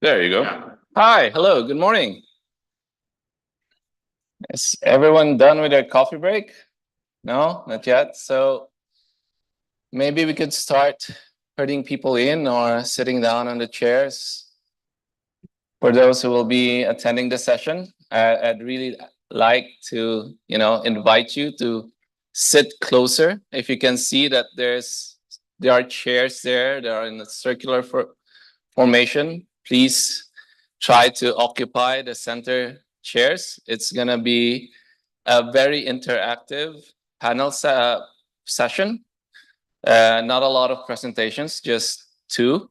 There you go. Hi, hello, good morning. Is everyone done with their coffee break? No, not yet. So maybe we could start herding people in or sitting down on the chairs. For those who will be attending the session, I'd really like to, invite you to sit closer. If you can see that there are chairs there, they are in a circular formation. Please try to occupy the center chairs. It's going to be a very interactive panel session. Not a lot of presentations, just two.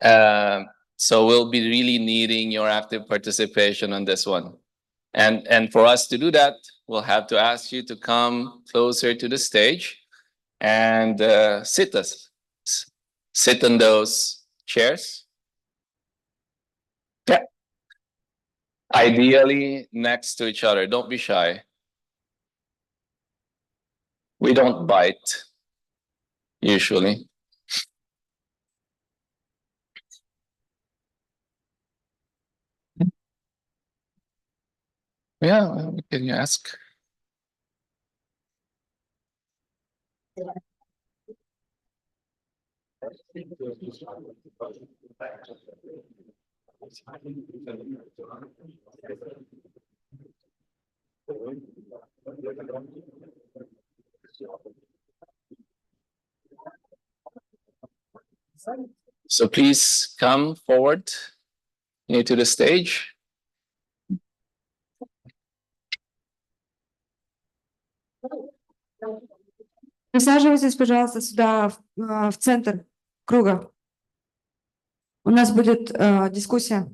So we'll be really needing your active participation on this one. And for us to do that, we'll have to ask you to come closer to the stage and sit on those chairs. Yeah. Ideally next to each other. Don't be shy. We don't bite, usually. Yeah, we can ask. So please come forward near to the stage. Присаживайтесь, пожалуйста, сюда, в центр круга. У нас будет дискуссия.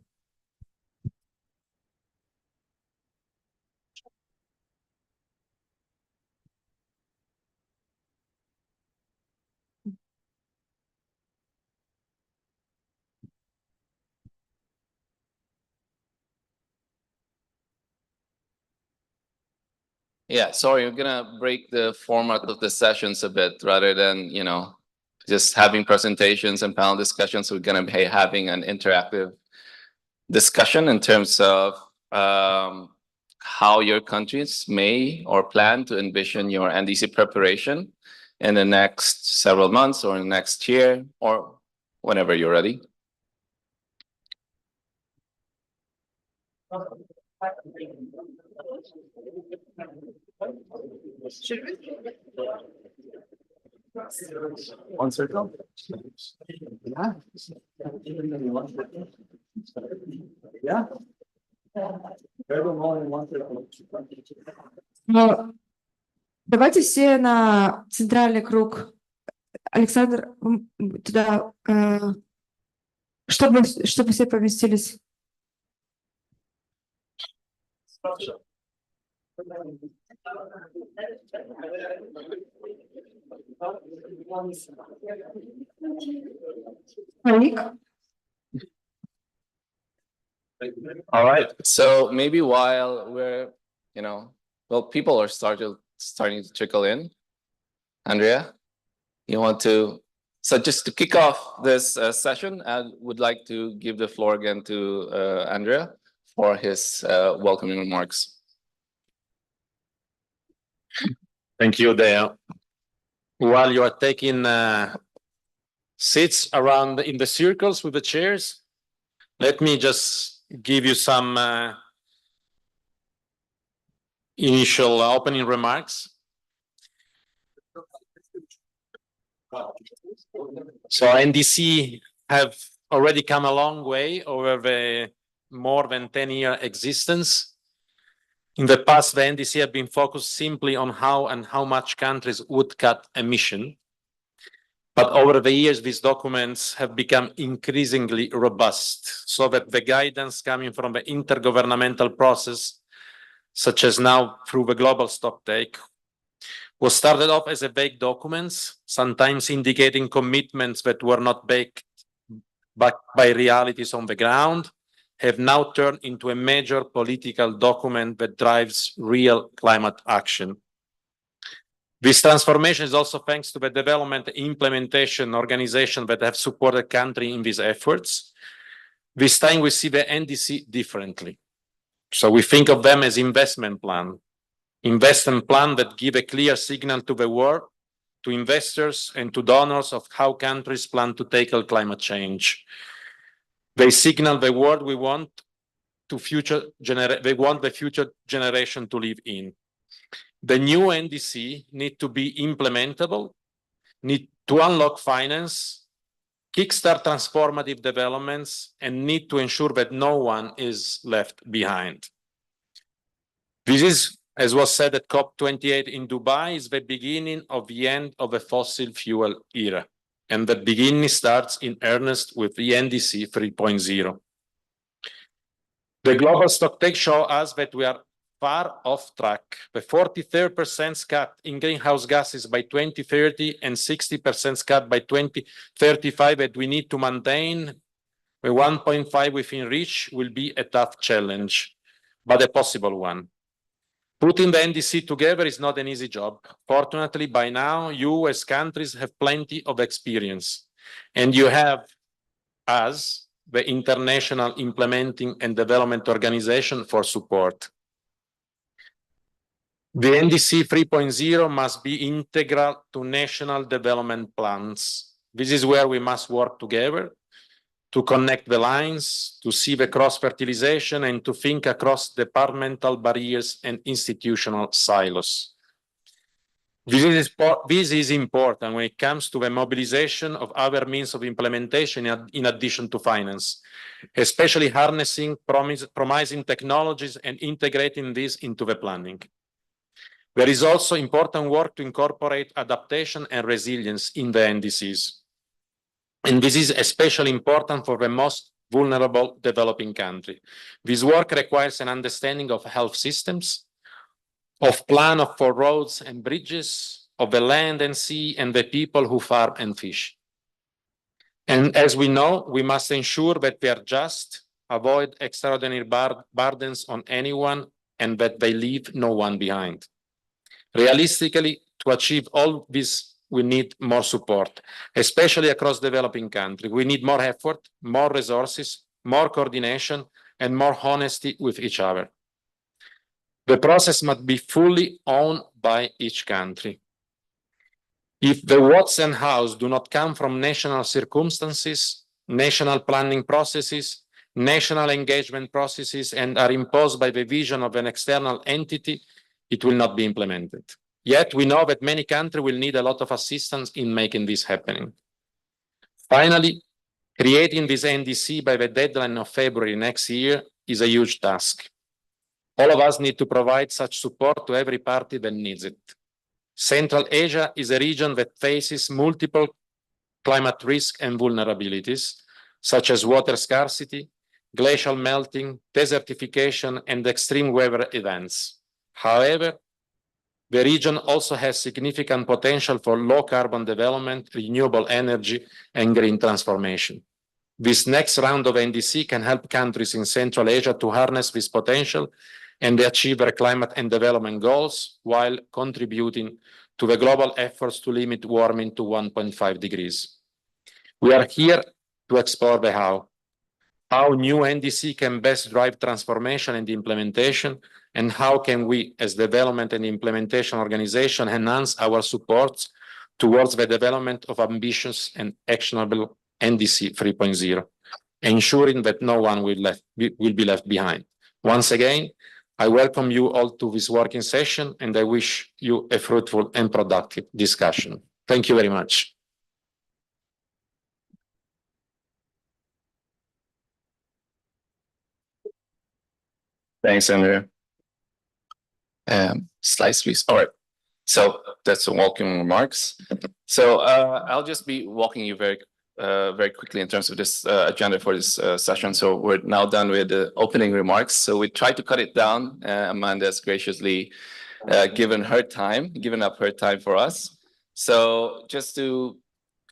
Yeah, sorry, we're gonna break the format of the sessions a bit rather than, just having presentations and panel discussions. We're gonna be having an interactive discussion in terms of how your countries may or plan to envision your NDC preparation in the next several months or next year or whenever you're ready. One circle? Yeah. Yeah. Давайте все на центральный круг. Александр, туда, чтобы все поместились. All right. So maybe while we're, people are starting to trickle in. Andrea, you want to? So just to kick off this session, I would like to give the floor again to Andrea for his welcoming remarks. Thank you, Dale. While you are taking seats around in the circles with the chairs, let me just give you some initial opening remarks. So NDC have already come a long way over the more than 10-year existence. In the past, the NDC have been focused simply on how and how much countries would cut emission. But over the years, these documents have become increasingly robust, so that the guidance coming from the intergovernmental process, such as now through the global stocktake, was started off as a vague documents, sometimes indicating commitments that were not backed by realities on the ground, have now turned into a major political document that drives real climate action. This transformation is also thanks to the development and implementation organizations that have supported country in these efforts. This time we see the NDC differently. So we think of them as investment plan that give a clear signal to the world, to investors and to donors of how countries plan to tackle climate change. They signal the world we want to they want the future generation to live in. The new NDC need to be implementable, need to unlock finance, kickstart transformative developments, and need to ensure that no one is left behind. This is, as was said at COP28 in Dubai, is the beginning of the end of the fossil fuel era. And the beginning starts in earnest with the NDC 3.0. The global stocktake shows us that we are far off track. The 43% cut in greenhouse gases by 2030 and 60% cut by 2035 that we need to maintain, the 1.5 within reach will be a tough challenge, but a possible one. Putting the NDC together is not an easy job. Fortunately, by now, you as countries have plenty of experience, and you have us, the International Implementing and Development Organization, for support. The NDC 3.0 must be integral to national development plans. This is where we must work together to connect the lines, to see the cross-fertilization, and to think across departmental barriers and institutional silos. This is important when it comes to the mobilization of other means of implementation in addition to finance, especially harnessing promising technologies and integrating this into the planning. There is also important work to incorporate adaptation and resilience in the NDCs. And this is especially important for the most vulnerable developing country. This work requires an understanding of health systems, of plan for roads and bridges, of the land and sea, and the people who farm and fish. And as we know, we must ensure that they are just, avoid extraordinary burdens on anyone, and that they leave no one behind. Realistically, to achieve all this, we need more support, especially across developing countries. We need more effort, more resources, more coordination, and more honesty with each other. The process must be fully owned by each country. If the what's and how's do not come from national circumstances, national planning processes, national engagement processes, and are imposed by the vision of an external entity, it will not be implemented. Yet we know that many countries will need a lot of assistance in making this happening. Finally, creating this NDC by the deadline of February next year is a huge task. All of us need to provide such support to every party that needs it. Central Asia is a region that faces multiple climate risks and vulnerabilities, such as water scarcity, glacial melting, desertification, and extreme weather events. However, the region also has significant potential for low carbon development, renewable energy, and green transformation. This next round of NDC can help countries in Central Asia to harness this potential and achieve their climate and development goals while contributing to the global efforts to limit warming to 1.5 degrees. We are here to explore the how new NDC can best drive transformation and implementation, and how can we, as development and implementation organization, enhance our support towards the development of ambitious and actionable NDC 3.0, ensuring that no one will be left behind. Once again, I welcome you all to this working session, and I wish you a fruitful and productive discussion. Thank you very much. Thanks, Andrew. Slides, please. All right. So that's the welcome remarks. So I'll just be walking you very quickly in terms of this agenda for this session. So we're now done with the opening remarks. So we tried to cut it down. Amanda's graciously given up her time for us. So just to,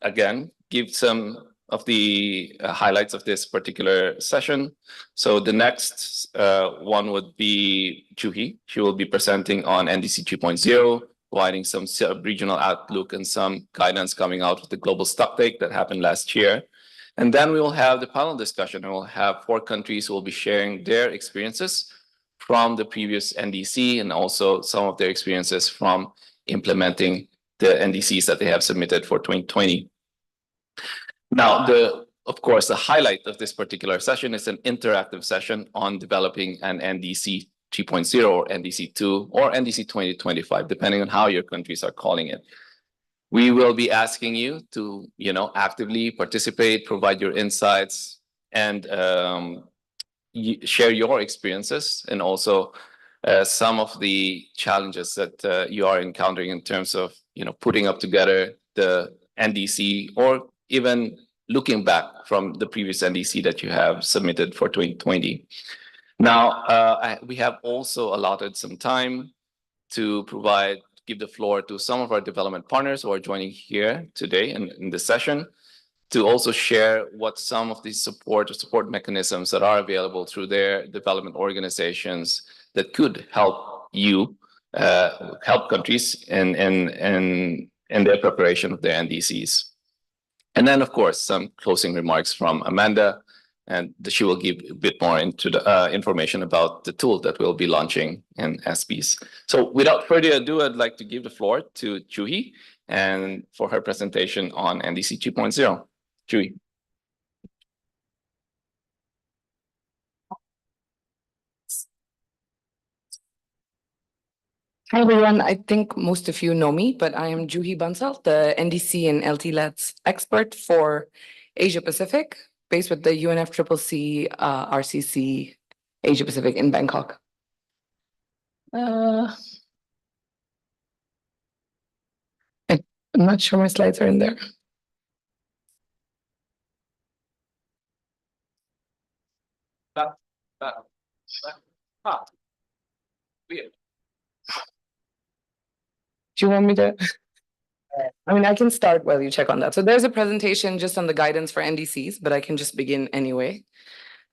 again, give some of the highlights of this particular session. So the next one would be Juhi. She will be presenting on NDC 2.0, providing some regional outlook and some guidance coming out of the global stocktake that happened last year. And then we will have the panel discussion, and we'll have 4 countries who will be sharing their experiences from the previous NDC and also some of their experiences from implementing the NDCs that they have submitted for 2020. Now, of course, the highlight of this particular session is an interactive session on developing an NDC 3.0 or NDC 2 or NDC 2025, depending on how your countries are calling it. We will be asking you to, actively participate, provide your insights, and share your experiences, and also some of the challenges that you are encountering in terms of, putting up together the NDC, or even looking back from the previous NDC that you have submitted for 2020. Now, we have also allotted some time to give the floor to some of our development partners who are joining here today in this session, to also share what some of these support mechanisms that are available through their development organizations that could help you, help countries in their preparation of their NDCs. And then, of course, some closing remarks from Amanda, and she will give a bit more into the information about the tool that we'll be launching in SPs. So without further ado, I'd like to give the floor to Juhi and for her presentation on NDC 2.0. Juhi. Hi, everyone. I think most of you know me, but I am Juhi Bansal, the NDC and LT-LEDs expert for Asia Pacific, based with the UNFCCC RCC Asia Pacific in Bangkok. I'm not sure my slides are in there. Weird. Do you want me to? I mean, I can start while you check on that. So there's a presentation just on the guidance for NDCs, but I can just begin anyway.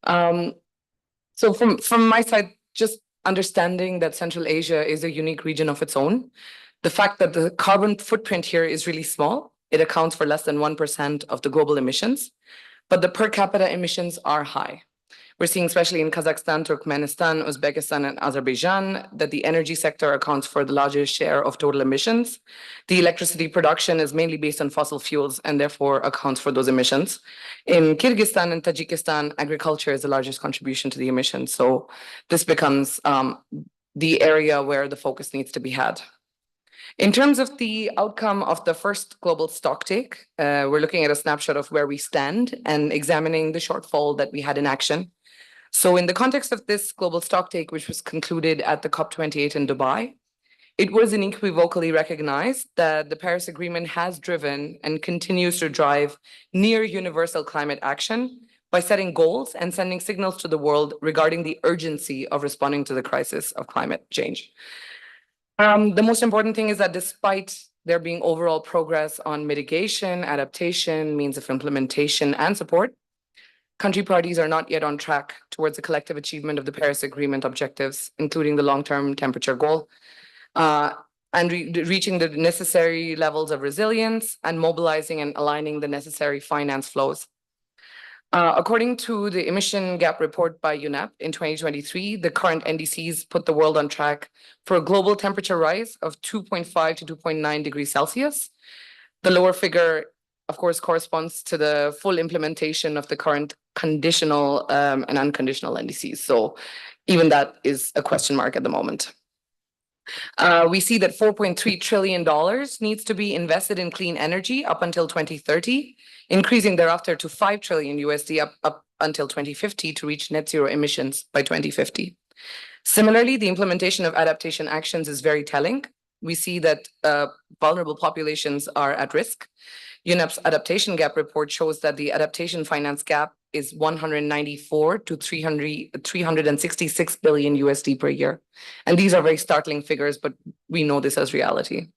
So from my side, just understanding that Central Asia is a unique region of its own. The fact that the carbon footprint here is really small, it accounts for less than 1% of the global emissions, but the per capita emissions are high. We're seeing, especially in Kazakhstan, Turkmenistan, Uzbekistan, and Azerbaijan, that the energy sector accounts for the largest share of total emissions. The electricity production is mainly based on fossil fuels and therefore accounts for those emissions. In Kyrgyzstan and Tajikistan, agriculture is the largest contribution to the emissions. So this becomes the area where the focus needs to be had. In terms of the outcome of the first global stocktake, we're looking at a snapshot of where we stand and examining the shortfall that we had in action. So in the context of this global stocktake, which was concluded at the COP28 in Dubai, it was unequivocally recognized that the Paris Agreement has driven and continues to drive near universal climate action by setting goals and sending signals to the world regarding the urgency of responding to the crisis of climate change. The most important thing is that despite there being overall progress on mitigation, adaptation, means of implementation, and support, country parties are not yet on track towards the collective achievement of the Paris Agreement objectives, including the long-term temperature goal, and reaching the necessary levels of resilience and mobilizing and aligning the necessary finance flows. According to the emission gap report by UNEP in 2023, the current NDCs put the world on track for a global temperature rise of 2.5 to 2.9 degrees Celsius. The lower figure, of course, corresponds to the full implementation of the current conditional and unconditional NDCs. So even that is a question mark at the moment. We see that $4.3 trillion needs to be invested in clean energy up until 2030, increasing thereafter to $5 trillion USD up until 2050 to reach net zero emissions by 2050. Similarly, the implementation of adaptation actions is very telling. We see that vulnerable populations are at risk. UNEP's adaptation gap report shows that the adaptation finance gap is 194 to 366 billion USD per year. And these are very startling figures, but we know this as reality.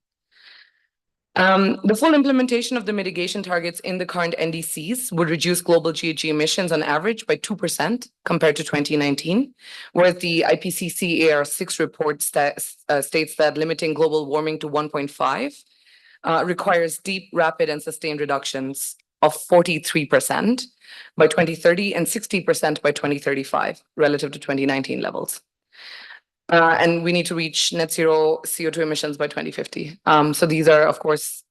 The full implementation of the mitigation targets in the current NDCs would reduce global GHG emissions on average by 2% compared to 2019, whereas the IPCC AR6 report states that limiting global warming to 1.5 requires deep, rapid, and sustained reductions of 43% by 2030 and 60% by 2035 relative to 2019 levels. And we need to reach net zero CO2 emissions by 2050. So these are, of course,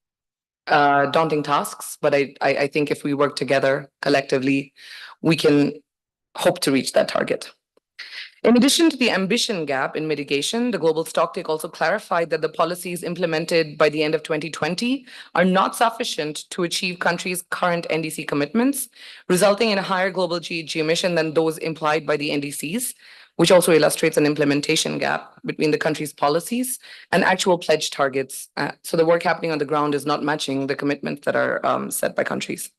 daunting tasks, but I think if we work together collectively, we can hope to reach that target. In addition to the ambition gap in mitigation, the global stocktake also clarified that the policies implemented by the end of 2020 are not sufficient to achieve countries' current NDC commitments, resulting in a higher global GHG emission than those implied by the NDCs, which also illustrates an implementation gap between the country's policies and actual pledge targets. So the work happening on the ground is not matching the commitments that are set by countries.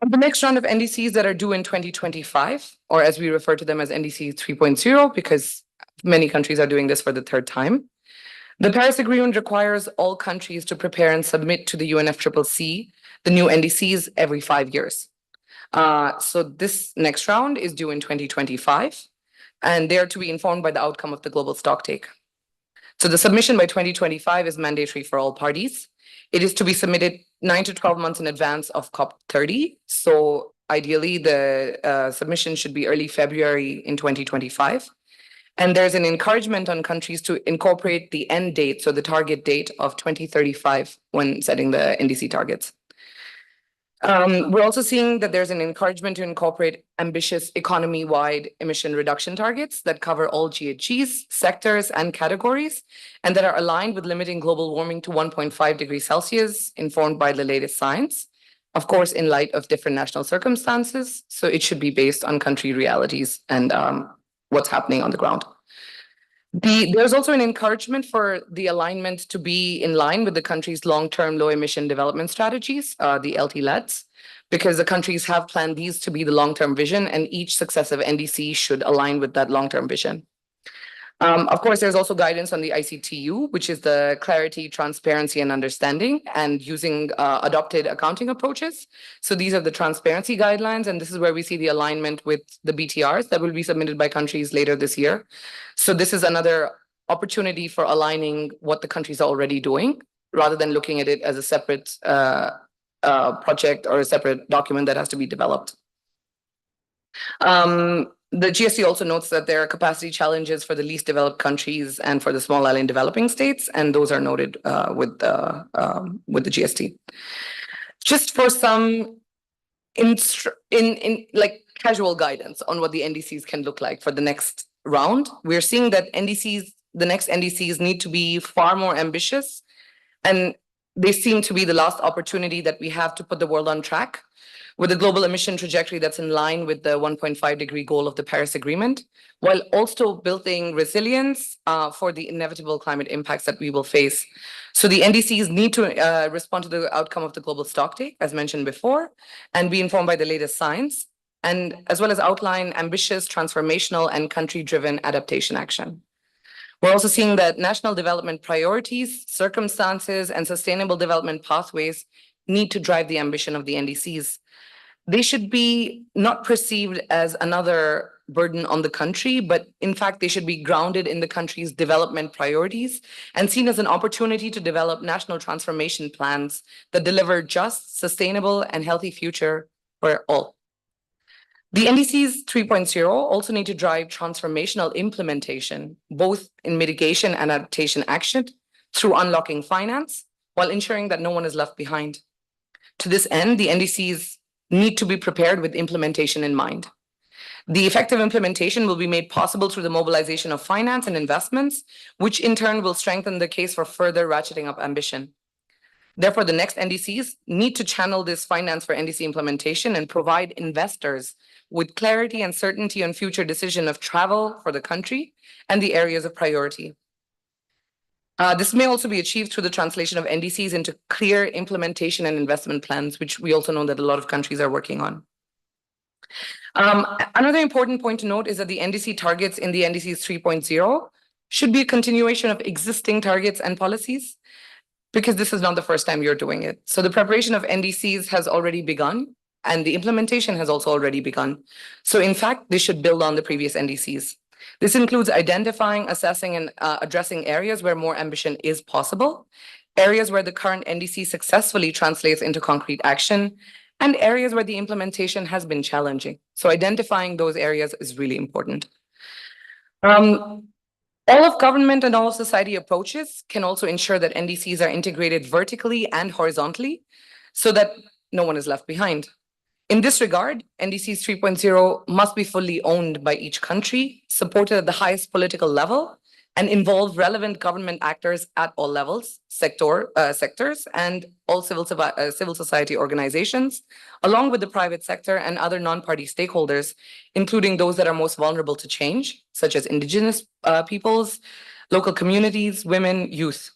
On the next round of NDCs that are due in 2025, or as we refer to them as NDC 3.0, because many countries are doing this for the third time, the Paris Agreement requires all countries to prepare and submit to the UNFCCC the new NDCs every 5 years. So this next round is due in 2025, and they are to be informed by the outcome of the global stocktake. So the submission by 2025 is mandatory for all parties. It is to be submitted 9 to 12 months in advance of COP30. So ideally, the submission should be early February in 2025. And there's an encouragement on countries to incorporate the end date, so the target date of 2035 when setting the NDC targets. We're also seeing that there's an encouragement to incorporate ambitious economy-wide emission reduction targets that cover all GHGs, sectors, and categories, and that are aligned with limiting global warming to 1.5 degrees Celsius, informed by the latest science, of course, in light of different national circumstances. So it should be based on country realities and what's happening on the ground. There's also an encouragement for the alignment to be in line with the country's long-term low-emission development strategies, the LTLEDs, because the countries have planned these to be the long-term vision, and each successive NDC should align with that long-term vision. Of course, there's also guidance on the ICTU, which is the clarity, transparency, and understanding, and using adopted accounting approaches. So these are the transparency guidelines, and this is where we see the alignment with the BTRs that will be submitted by countries later this year. So this is another opportunity for aligning what the countries are already doing, rather than looking at it as a separate project or a separate document that has to be developed. The GST also notes that there are capacity challenges for the least developed countries and for the small island developing states, and those are noted with the GST. Just for some like casual guidance on what the NDCs can look like for the next round, we're seeing that the next NDCs need to be far more ambitious, and they seem to be the last opportunity that we have to put the world on track with a global emission trajectory that's in line with the 1.5 degree goal of the Paris Agreement, while also building resilience for the inevitable climate impacts that we will face. So the NDCs need to respond to the outcome of the global stocktake, as mentioned before, and be informed by the latest science, and as well as outline ambitious, transformational, and country-driven adaptation action. We're also seeing that national development priorities, circumstances, and sustainable development pathways need to drive the ambition of the NDCs. They should be not perceived as another burden on the country, but in fact, they should be grounded in the country's development priorities and seen as an opportunity to develop national transformation plans that deliver just, sustainable, and healthy future for all. The NDCs 3.0 also need to drive transformational implementation, both in mitigation and adaptation action through unlocking finance, while ensuring that no one is left behind. To this end, the NDCs need to be prepared with implementation in mind. The effective implementation will be made possible through the mobilization of finance and investments, which in turn will strengthen the case for further ratcheting up ambition. Therefore, the next NDCs need to channel this finance for NDC implementation and provide investors with clarity and certainty on future decision of travel for the country and the areas of priority. This may also be achieved through the translation of NDCs into clear implementation and investment plans, which we also know that a lot of countries are working on. Another important point to note is that the NDC targets in the NDCs 3.0 should be a continuation of existing targets and policies, because this is not the first time you're doing it. So the preparation of NDCs has already begun, and the implementation has also already begun. So in fact, they should build on the previous NDCs. This includes identifying, assessing, and addressing areas where more ambition is possible, areas where the current NDC successfully translates into concrete action, and areas where the implementation has been challenging. So identifying those areas is really important. All of government and all of society approaches can also ensure that NDCs are integrated vertically and horizontally so that no one is left behind. In this regard, NDCs 3.0 must be fully owned by each country, supported at the highest political level, and involve relevant government actors at all levels, sectors, and all civil society organizations, along with the private sector and other non-party stakeholders, including those that are most vulnerable to change, such as indigenous peoples, local communities, women, youth.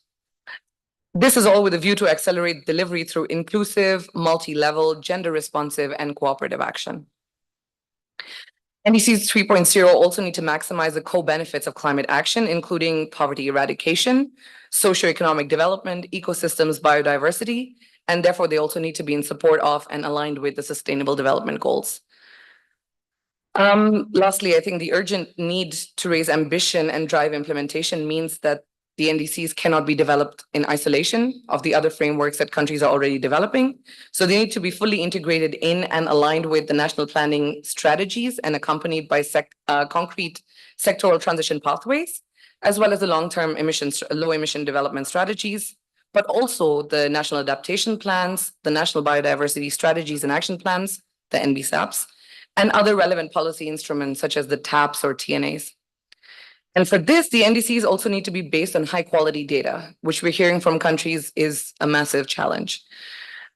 This is all with a view to accelerate delivery through inclusive, multi-level, gender-responsive, and cooperative action. NDCs 3.0 also need to maximize the co-benefits of climate action, including poverty eradication, socioeconomic development, ecosystems, biodiversity, and therefore they also need to be in support of and aligned with the Sustainable Development Goals. Lastly, I think the urgent need to raise ambition and drive implementation means that the NDCs cannot be developed in isolation of the other frameworks that countries are already developing. So they need to be fully integrated in and aligned with the national planning strategies and accompanied by concrete sectoral transition pathways, as well as the long-term low emission development strategies, but also the national adaptation plans, the national biodiversity strategies and action plans, the NBSAPs, and other relevant policy instruments such as the TAPs or TNAs. And for this, the NDCs also need to be based on high quality data, which we're hearing from countries is a massive challenge.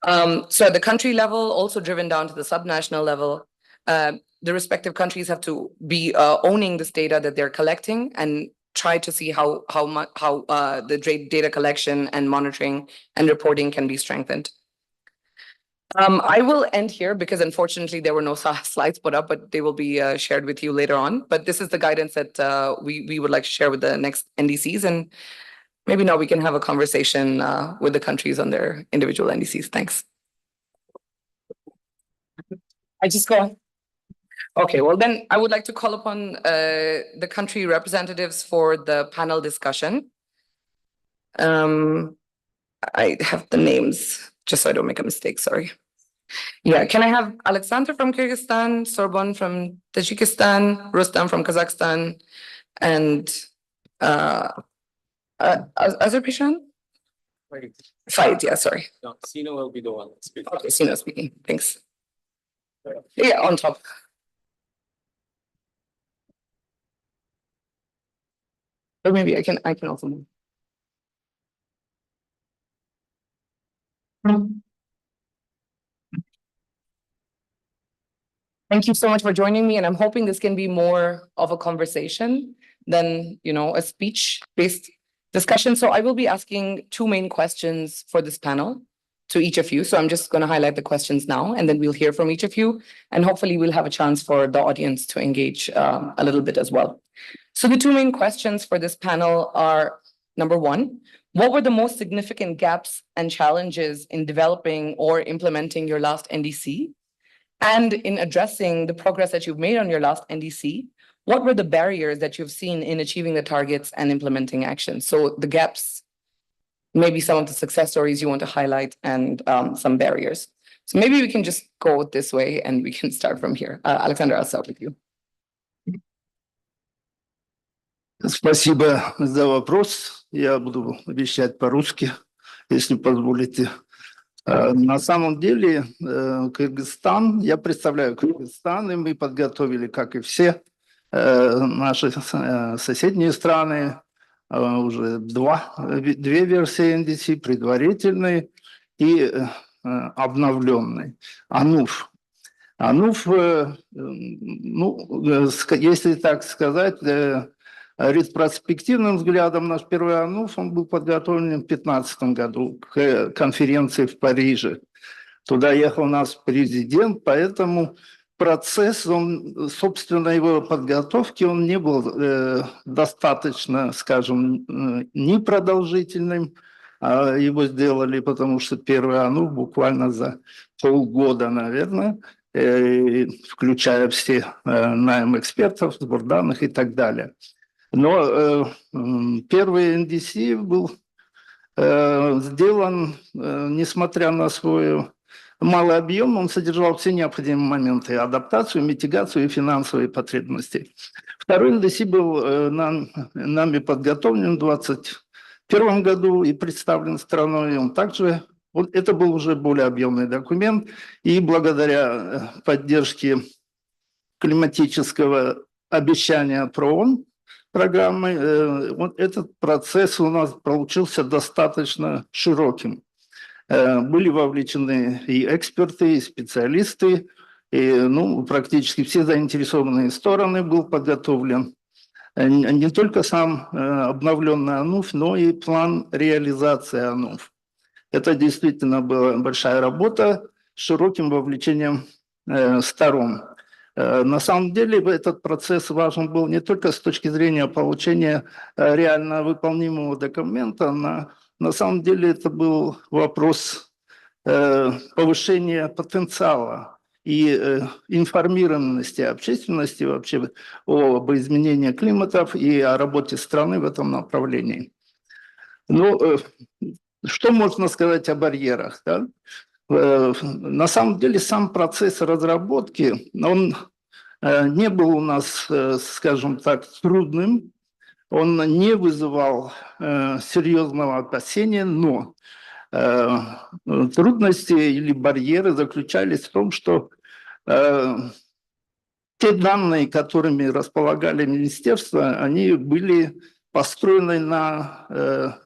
So at the country level, also driven down to the subnational level, the respective countries have to be owning this data that they're collecting and try to see how the data collection and monitoring and reporting can be strengthened. I will end here because unfortunately there were no slides put up, but they will be shared with you later on. But this is the guidance that we would like to share with the next NDCs, and maybe now we can have a conversation with the countries on their individual NDCs. Thanks. I just go on. Okay, well then I would like to call upon the country representatives for the panel discussion. I have the names just so I don't make a mistake, sorry. Yeah, can I have Alexander from Kyrgyzstan, Sorbon from Tajikistan, Rustam from Kazakhstan, and Azerbaijan? Faid, yeah, sorry. No, Sino will be the one speaking. Okay, Sino speaking, thanks. Yeah, on top. Or maybe I can also move. Thank you so much for joining me, and I'm hoping this can be more of a conversation than, a speech-based discussion. So I will be asking two main questions for this panel to each of you. So I'm just going to highlight the questions now, and then we'll hear from each of you, and hopefully we'll have a chance for the audience to engage a little bit as well. So the two main questions for this panel are, number one, what were the most significant gaps and challenges in developing or implementing your last NDC? And in addressing the progress that you've made on your last NDC, what were the barriers that you've seen in achieving the targets and implementing actions? So the gaps, maybe some of the success stories you want to highlight, and some barriers. So maybe we can just go this way and we can start from here. Alexander, I'll start with you. Спасибо за вопрос. Я буду вещать по-русски, если позволите. На самом деле, Кыргызстан, я представляю Кыргызстан, и мы подготовили, как и все наши соседние страны, уже две версии NDC, предварительные и обновленные. АНУФ, если так сказать, ретроспективным взглядом наш первый АНУФ, он был подготовлен в 2015 году к конференции в Париже. Туда ехал наш президент, поэтому процесс, собственно, его подготовки, он не был достаточно, скажем, непродолжительным. Его сделали, потому что первый АНУФ буквально за полгода, наверное, включая все найм экспертов, сбор данных и так далее. Но первый NDC был сделан, несмотря на свой малый объем, он содержал все необходимые моменты: адаптацию, митигацию и финансовые потребности. Второй НДС был нами подготовлен в 2021 году и представлен страной. Он также, вот это был уже более объемный документ, и благодаря поддержке климатического обещания ПРООН программы, вот этот процесс у нас получился достаточно широким. Были вовлечены и эксперты, и специалисты, и практически все заинтересованные стороны был подготовлен. Не только сам обновленный АНУФ, но и план реализации АНУФ. Это действительно была большая работа с широким вовлечением сторон. На самом деле этот процесс важен был не только с точки зрения получения реально выполнимого документа, на самом деле это был вопрос повышения потенциала и информированности общественности вообще об изменении климатов и о работе страны в этом направлении. Что можно сказать о барьерах? Да? На самом деле сам процесс разработки, он не был у нас, скажем так, трудным, он не вызывал серьезного опасения, но трудности или барьеры заключались в том, что те данные, которыми располагали министерства, они были построены на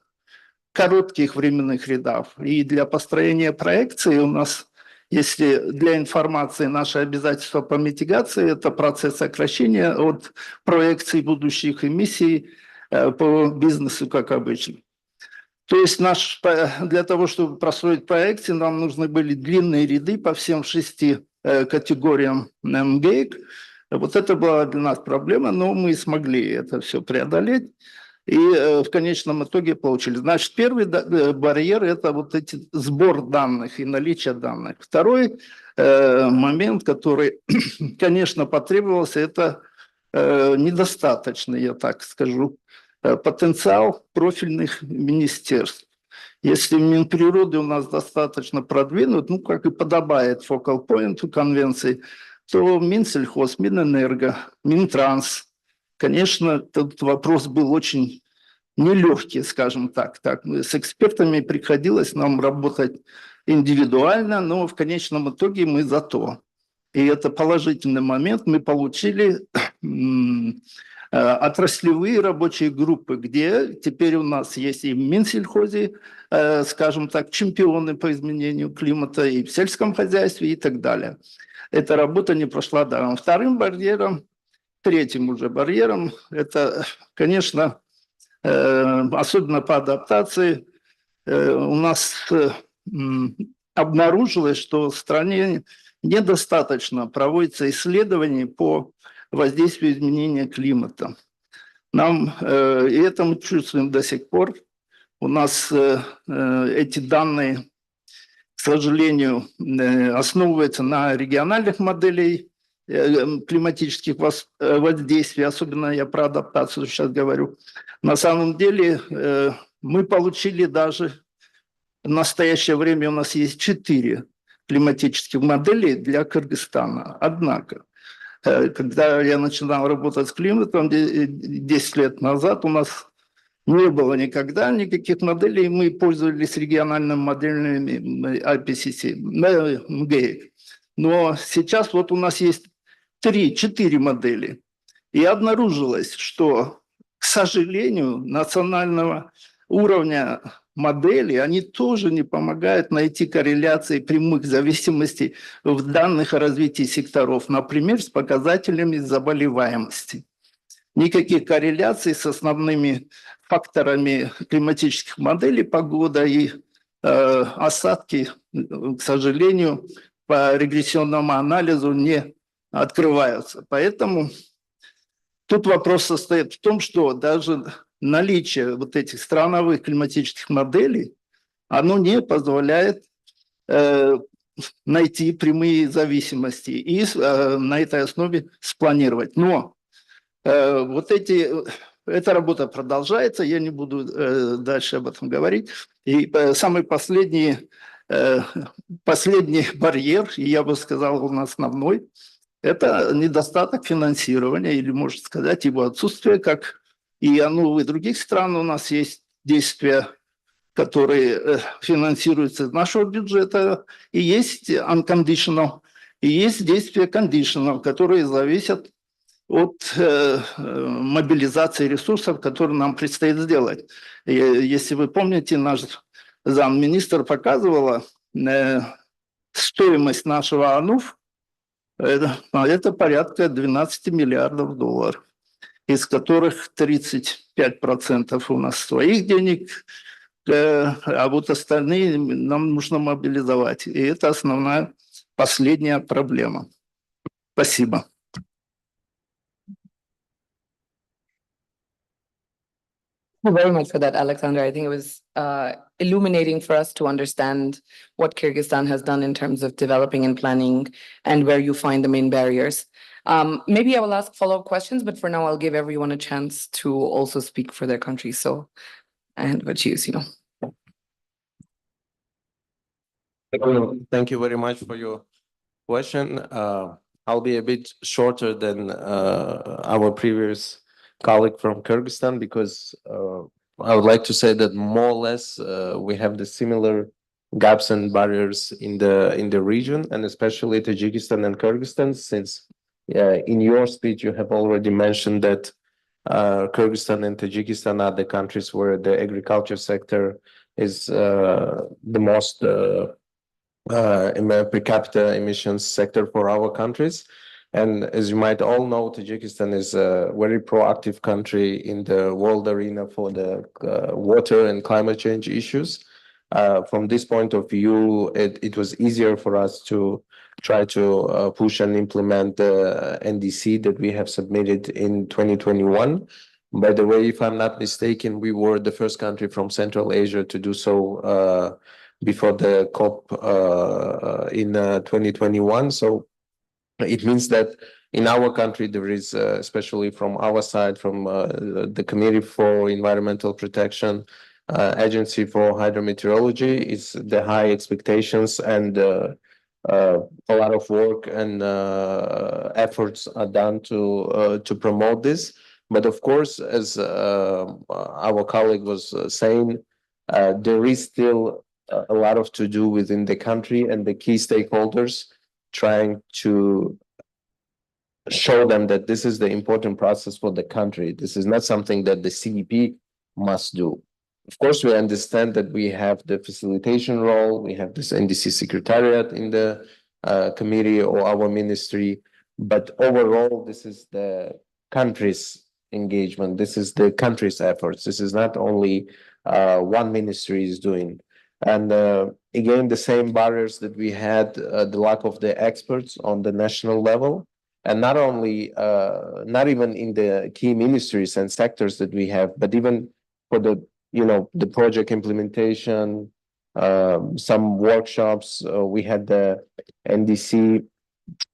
коротких временных рядах. И для построения проекции у нас, если для информации наше обязательство по митигации, это процесс сокращения от проекций будущих эмиссий по бизнесу, как обычно. То есть для того, чтобы простроить проекции, нам нужны были длинные ряды по всем 6 категориям МГЭК. Вот это была для нас проблема, но мы смогли это все преодолеть. И в конечном итоге получили. Значит, первый барьер – это вот эти сбор данных и наличие данных. Второй момент, который, конечно, потребовался, это недостаточный, я так скажу, потенциал профильных министерств. Если Минприроды у нас достаточно продвинут, как и подобает focal point конвенции, то Минсельхоз, Минэнерго, Минтранс, конечно, этот вопрос был очень нелегкий, скажем так. С экспертами приходилось нам работать индивидуально, но в конечном итоге мы за то. И это положительный момент. Мы получили отраслевые рабочие группы, где теперь у нас есть и в Минсельхозе, скажем так, чемпионы по изменению климата, и в сельском хозяйстве и так далее. Эта работа не прошла даром. Вторым барьером, третьим уже барьером, это, конечно, особенно по адаптации, у нас обнаружилось, что в стране недостаточно проводится исследований по воздействию изменения климата. И это мы чувствуем до сих пор. У нас эти данные, к сожалению, основываются на региональных моделях климатических воздействий, особенно я про адаптацию сейчас говорю. На самом деле мы получили даже в настоящее время у нас есть 4 климатических моделей для Кыргызстана. Однако, когда я начинал работать с климатом 10 лет назад, у нас не было никогда никаких моделей, мы пользовались региональными моделями IPCC, МГЭК. Но сейчас вот у нас есть 3-4 модели. И обнаружилось, что, к сожалению, национального уровня модели, они тоже не помогают найти корреляции прямых зависимостей в данных о развитии секторов, например, с показателями заболеваемости. Никаких корреляций с основными факторами климатических моделей, погода и осадки, к сожалению, по регрессионному анализу не открываются. Поэтому тут вопрос состоит в том, что даже наличие вот этих страновых климатических моделей, оно не позволяет найти прямые зависимости и на этой основе спланировать. Но вот эти эта работа продолжается, я не буду дальше об этом говорить. И самый последний барьер, и я бы сказал, он основной, это недостаток финансирования, или, можно сказать, его отсутствие, как и и других стран у нас есть действия, которые финансируются из нашего бюджета, и есть unconditional, и есть действия conditional, которые зависят от мобилизации ресурсов, которые нам предстоит сделать. И, если вы помните, наш замминистра показывала стоимость нашего АНУФ, это порядка 12 миллиардов долларов, из которых 35% у нас своих денег, а вот остальные нам нужно мобилизовать. И это основная, последняя проблема. Спасибо. Thank you very much for that, Alexander. I think it was illuminating for us to understand what Kyrgyzstan has done in terms of developing and planning and where you find the main barriers. Maybe I will ask follow-up questions, but for now, I'll give everyone a chance to also speak for their country. So, and what you know. Thank you very much for your question. I'll be a bit shorter than our previous colleague from Kyrgyzstan because I would like to say that more or less we have the similar gaps and barriers in the region, and especially Tajikistan and Kyrgyzstan, since in your speech you have already mentioned that Kyrgyzstan and Tajikistan are the countries where the agriculture sector is the most per capita emissions sector for our countries. And as you might all know, Tajikistan is a very proactive country in the world arena for the water and climate change issues. From this point of view, it was easier for us to try to push and implement the NDC that we have submitted in 2021. By the way, if I'm not mistaken, we were the first country from Central Asia to do so before the COP in 2021. So it means that in our country, there is, especially from our side, from the Committee for Environmental Protection, Agency for Hydrometeorology, is the high expectations and a lot of work and efforts are done to promote this. But of course, as our colleague was saying, there is still a lot of to do within the country and the key stakeholders trying to show them that this is the important process for the country. This is not something that the CEP must do. Of course, we understand that we have the facilitation role, we have this NDC secretariat in the committee or our ministry, but overall, this is the country's engagement. This is the country's efforts. This is not only one ministry is doing. And again, the same barriers that we had, the lack of the experts on the national level, and not only, not even in the key ministries and sectors that we have, but even for the, the project implementation, some workshops. We had the NDC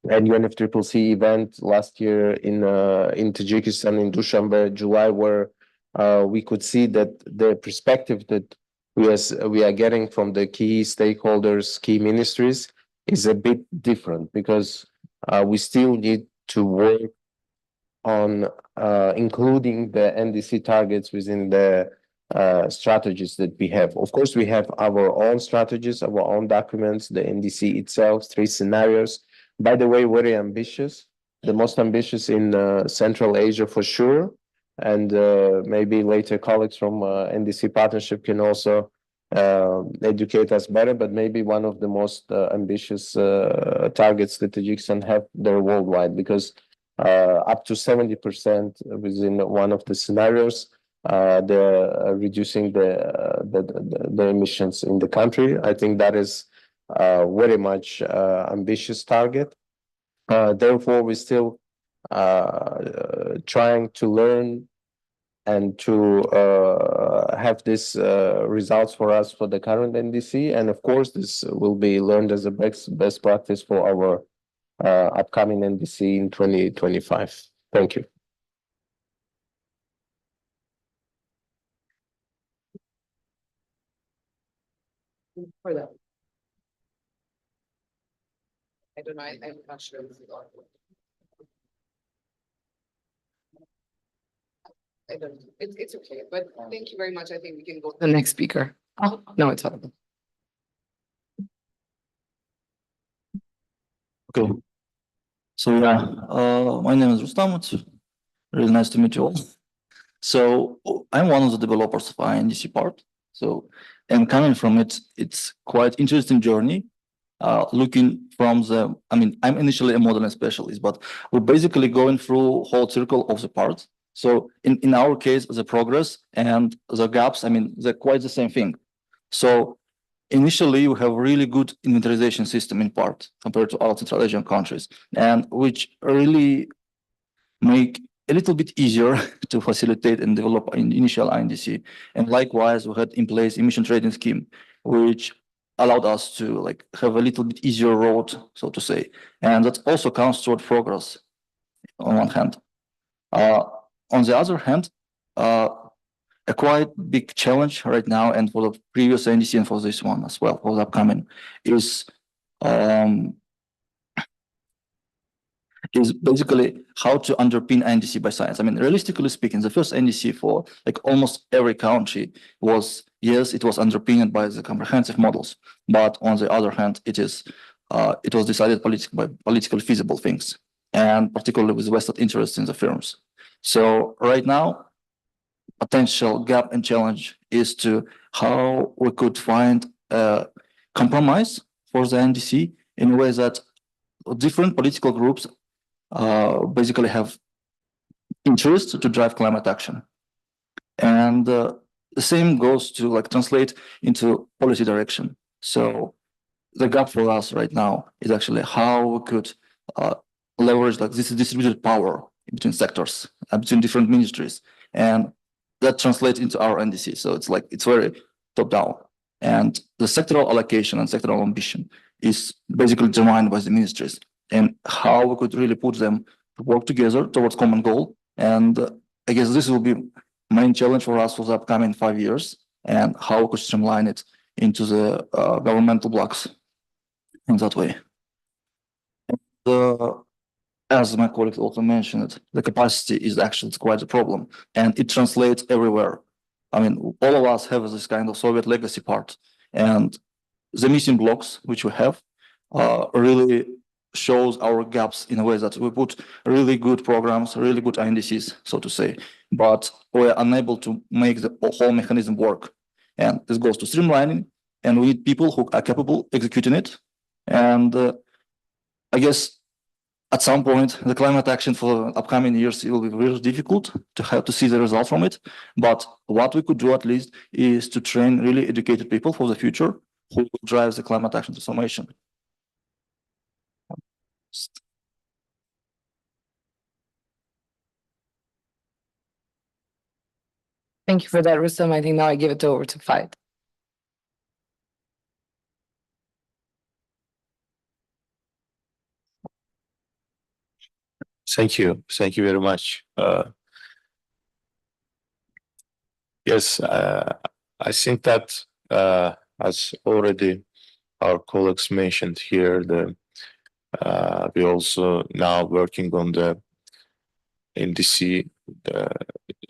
and UNFCCC event last year in Tajikistan in Dushanbe, July, where we could see that the perspective that we are getting from the key stakeholders, key ministries, is a bit different because we still need to work on including the NDC targets within the strategies that we have. Of course, we have our own strategies, our own documents, the NDC itself, 3 scenarios. By the way, very ambitious, the most ambitious in Central Asia for sure. And maybe later colleagues from NDC partnership can also educate us better, but maybe one of the most ambitious targets that Tajikistan have there worldwide, because up to 70% within one of the scenarios, they're reducing the emissions in the country. I think that is very much ambitious target. Therefore, we still trying to learn and to have this results for us for the current NDC. And of course, this will be learned as a best practice for our upcoming NDC in 2025. Thank you. For that. I don't know, I'm not sure. I don't, it's okay, but thank you very much. I think we can go to the next speaker. Oh, no, it's audible. Okay. So yeah, my name is Rustam. It's really nice to meet you all. So I'm one of the developers of INDC part. So and coming from it, it's quite interesting journey. Looking from the, I mean, I'm initially a modeling specialist, but we're basically going through whole circle of the parts. So in our case, the progress and the gaps, I mean, they're quite the same thing. So initially, we have really good inventorization system in part compared to other Central Asian countries, and which really make a little bit easier to facilitate and develop an initial INDC. And likewise, we had in place emission trading scheme, which allowed us to like have a little bit easier road, so to say. And that also counts toward progress on one hand. On the other hand, a quite big challenge right now, and for the previous NDC and for this one as well, for the upcoming, is basically how to underpin NDC by science. I mean, realistically speaking, the first NDC for like almost every country was, yes, it was underpinned by the comprehensive models, but on the other hand, it was decided by politically feasible things, and particularly with vested interest in the firms. So right now, potential gap and challenge is to how we could find a compromise for the NDC in a way that different political groups basically have interest to drive climate action. And the same goes to like translate into policy direction. So the gap for us right now is actually how we could leverage like this distributed power between sectors, between different ministries. And that translates into our NDC. So it's like, it's very top down. And the sectoral allocation and sectoral ambition is basically determined by the ministries and how we could really put them to work together towards common goal. And I guess this will be main challenge for us for the upcoming 5 years, and how we could streamline it into the governmental blocks in that way. As my colleague also mentioned, the capacity is actually quite a problem, and it translates everywhere. I mean, all of us have this kind of Soviet legacy part, and the missing blocks which we have really shows our gaps in a way that we put really good programs, really good INDCs, so to say, but we're unable to make the whole mechanism work. And this goes to streamlining, and we need people who are capable executing it. And I guess at some point, the climate action for the upcoming years, it will be very difficult to have to see the result from it. But what we could do at least is to train really educated people for the future who drives the climate action transformation. Thank you for that, Rustam. I think now I give it over to Fight. Thank you. Thank you very much. Yes, I think that as already our colleagues mentioned here, we also now working on the NDC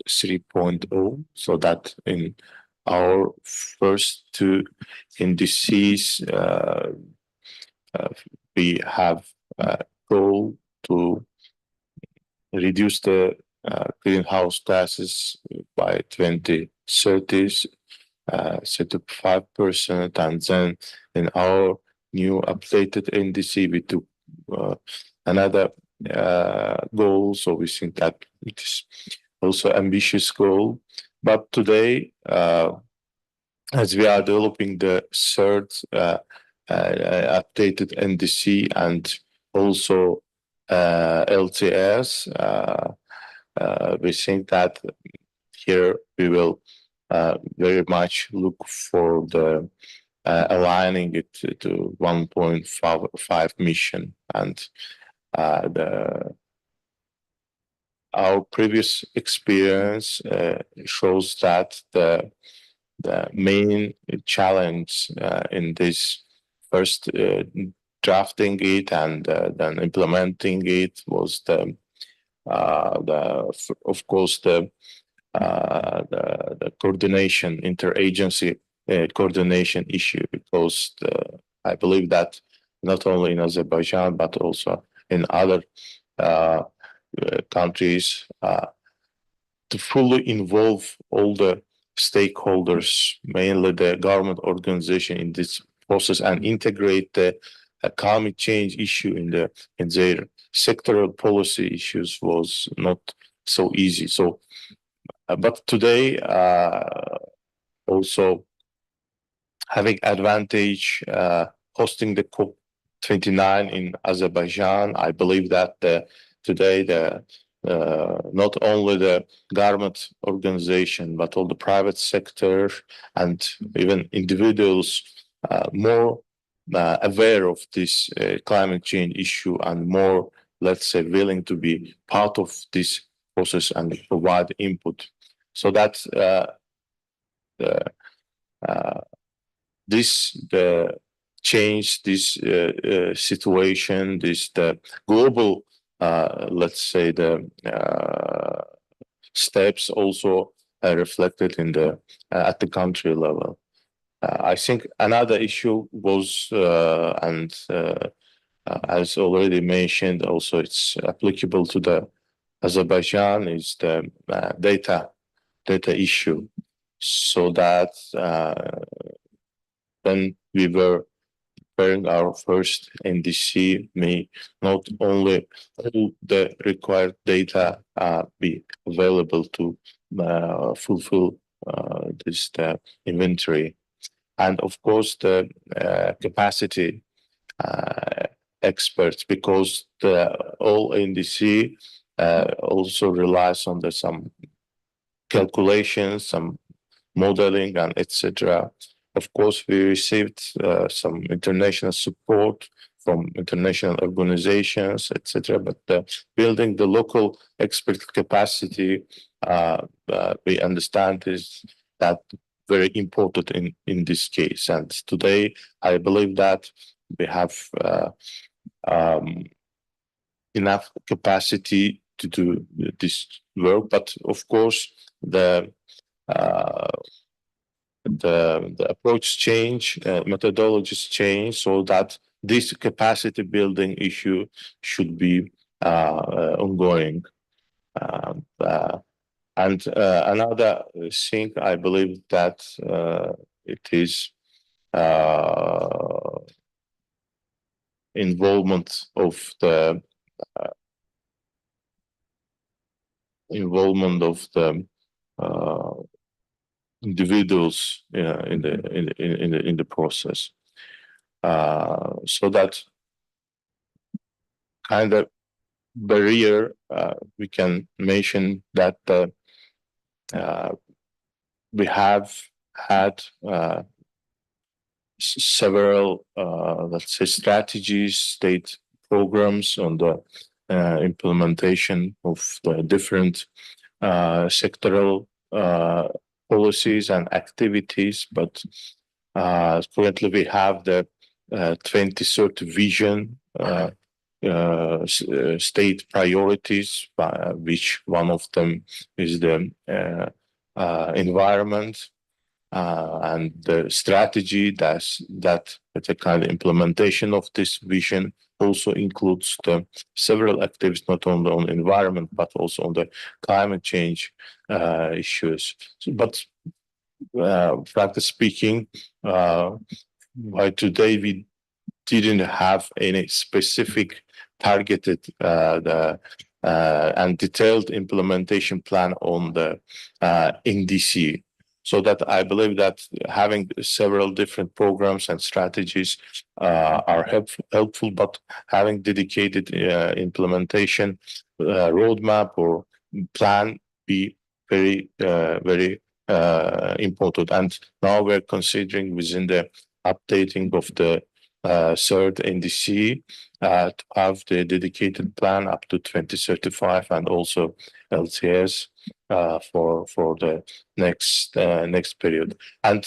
3.0, so that in our first two NDCs, we have a goal to reduce the greenhouse gases by 2030, 35%, and then in our new updated NDC we took another goal. So we think that it is also ambitious goal. But today, as we are developing the third updated NDC and also LTS, we think that here we will very much look for the aligning it to 1.5 mission, and our previous experience shows that the the main challenge in this first drafting it and then implementing it was of course the coordination, interagency coordination issue, because I believe that not only in Azerbaijan but also in other countries, to fully involve all the stakeholders, mainly the government organization, in this process and integrate the climate change issue in their sectoral policy issues was not so easy. So, but today, also having advantage hosting the COP29 in Azerbaijan, I believe that today not only the government organization but all the private sector and even individuals more aware of this climate change issue and more, let's say, willing to be part of this process and provide input. So that the change, this situation, the global, let's say, the steps also reflected in at the country level. I think another issue was, as already mentioned, also it's applicable to the Azerbaijan, is the data issue. So that when we were preparing our first NDC, may not only all the required data be available to fulfill this inventory, and of course the capacity experts, because all NDC also relies on some calculations, some modeling, and etc. Of course, we received some international support from international organizations, etc. But building the local expert capacity, we understand is that very important in this case. And today, I believe that we have enough capacity to do this work. But of course, the approach change, methodologies change, so that this capacity building issue should be ongoing. And another thing, I believe that it is involvement of the individuals in the process, so that kind of barrier we can mention that we have had several, let's say, strategies, state programs on the implementation of the different sectoral policies and activities, but currently we have the 2030 vision state priorities, which one of them is the environment, and the strategy that the kind of implementation of this vision also includes the several activities, not only on environment but also on the climate change issues. But frankly speaking, by today we didn't have any specific targeted and detailed implementation plan on the NDC. So that I believe that having several different programs and strategies are helpful, but having dedicated implementation roadmap or plan be very important. And now we're considering within the updating of the third NDC to have the dedicated plan up to 2035 and also LTS for the next period. And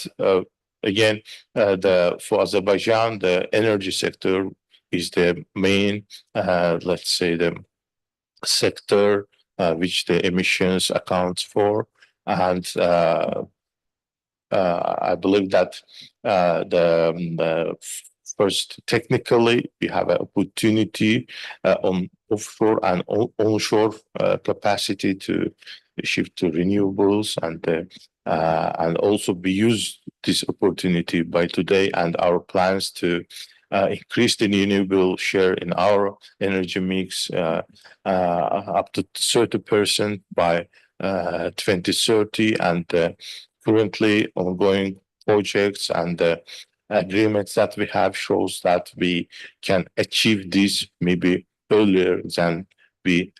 again, for Azerbaijan, the energy sector is the main, let's say, the sector which the emissions accounts for, and I believe that the first, technically, we have an opportunity on offshore and onshore capacity to shift to renewables, and also we use this opportunity by today and our plans to increase the renewable share in our energy mix up to 30% by 2030, and currently ongoing projects and agreements that we have shows that we can achieve this maybe earlier than we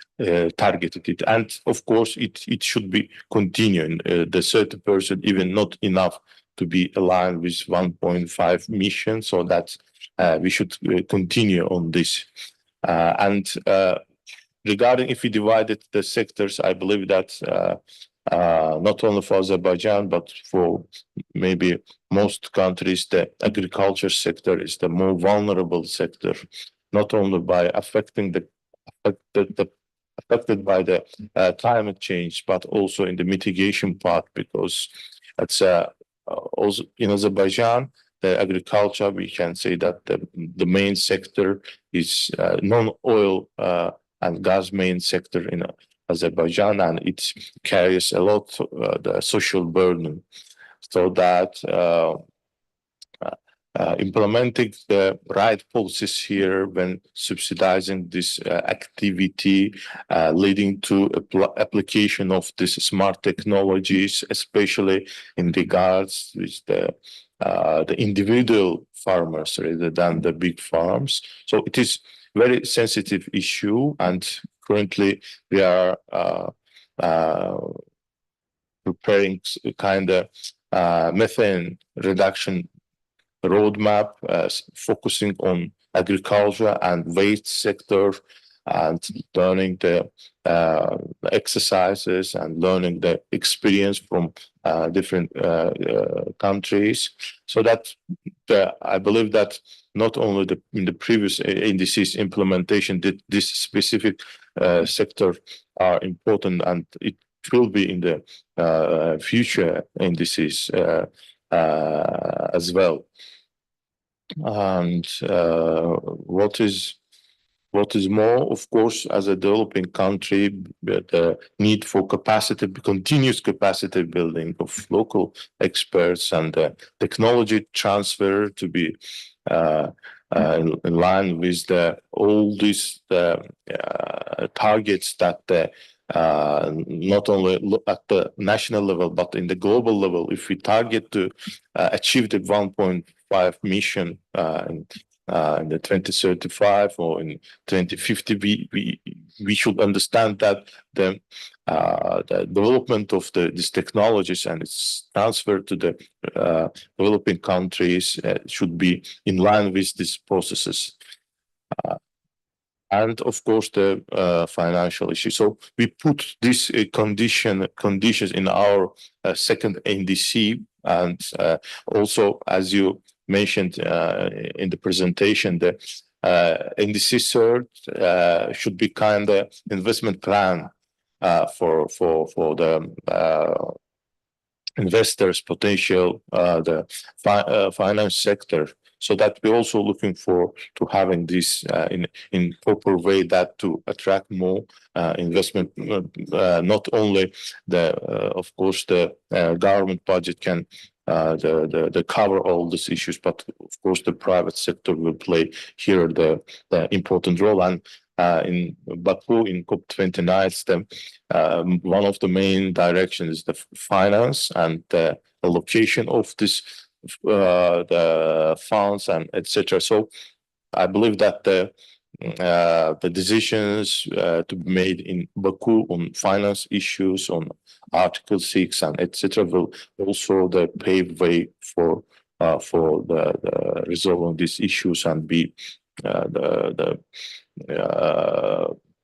targeted it. And of course, it should be continuing. The 30% even not enough to be aligned with 1.5 mission, so that we should continue on this. And regarding if we divided the sectors, I believe that not only for Azerbaijan, but for maybe most countries, the agriculture sector is the more vulnerable sector, not only by affected by the climate change, but also in the mitigation part, because it's also in Azerbaijan, the agriculture, we can say that the main sector is non-oil and gas main sector in Azerbaijan, and it carries a lot the social burden. So that implementing the right policies here when subsidizing this activity, leading to application of these smart technologies, especially in regards with the individual farmers rather than the big farms. So it is very sensitive issue, and currently we are preparing a kind of methane reduction roadmap, focusing on agriculture and waste sector, and learning the exercises and learning the experience from different countries. So that I believe that not only in the previous NDC's implementation did this specific sector are important, and it will be in the future NDCs as well. And what is more, of course, as a developing country, the need for continuous capacity building of local experts and technology transfer to be in line with all these targets that not only look at the national level, but in the global level. If we target to achieve the 1.5 mission in the 2035 or in 2050, we should understand that the development of these technologies and its transfer to the developing countries should be in line with these processes. And of course, the financial issue. So we put this conditions in our second NDC, and also, as you mentioned in the presentation, the NDC third should be kind of investment plan for the investors, potential the finance sector, so that we're also looking to having this in proper way, that to attract more investment. Not only of course the government budget can the cover all these issues, but of course the private sector will play here the important role. And in Baku, in COP29, one of the main directions is the finance and the allocation of this the funds and etc. So I believe that the decisions to be made in Baku on finance issues, on Article 6 and etc. will also pave way for the resolving these issues and be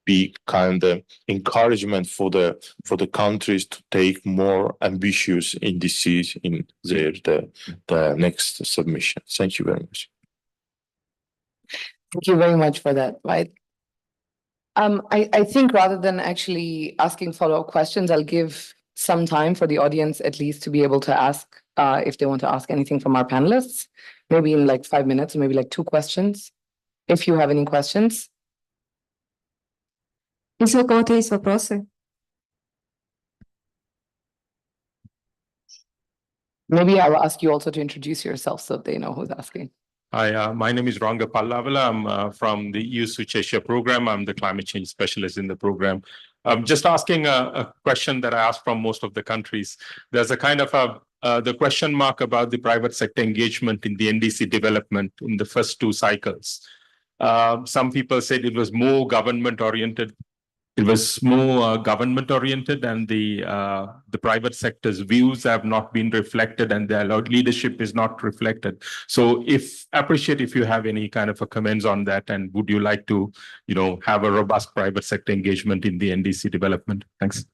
be kind of encouragement for the countries to take more ambitious NDCs in the next submission. Thank you very much. Thank you very much for that, right? I think rather than actually asking follow-up questions, I'll give some time for the audience at least to be able to ask if they want to ask anything from our panelists, maybe in like 5 minutes, maybe like 2 questions, if you have any questions. Если у кого-то есть вопросы. Maybe I will ask you also to introduce yourself so they know who's asking. Hi, my name is Ranga Pallavala. I'm from the EU Switch Asia program. I'm the climate change specialist in the program. I'm just asking a question that I ask from most of the countries. There's a kind of the question mark about the private sector engagement in the NDC development in the first 2 cycles. Some people said it was more government oriented. It was more government oriented, and the private sector's views have not been reflected, and their leadership is not reflected. So, appreciate if you have any kind of a comments on that, and would you like to, have a robust private sector engagement in the NDC development? Thanks.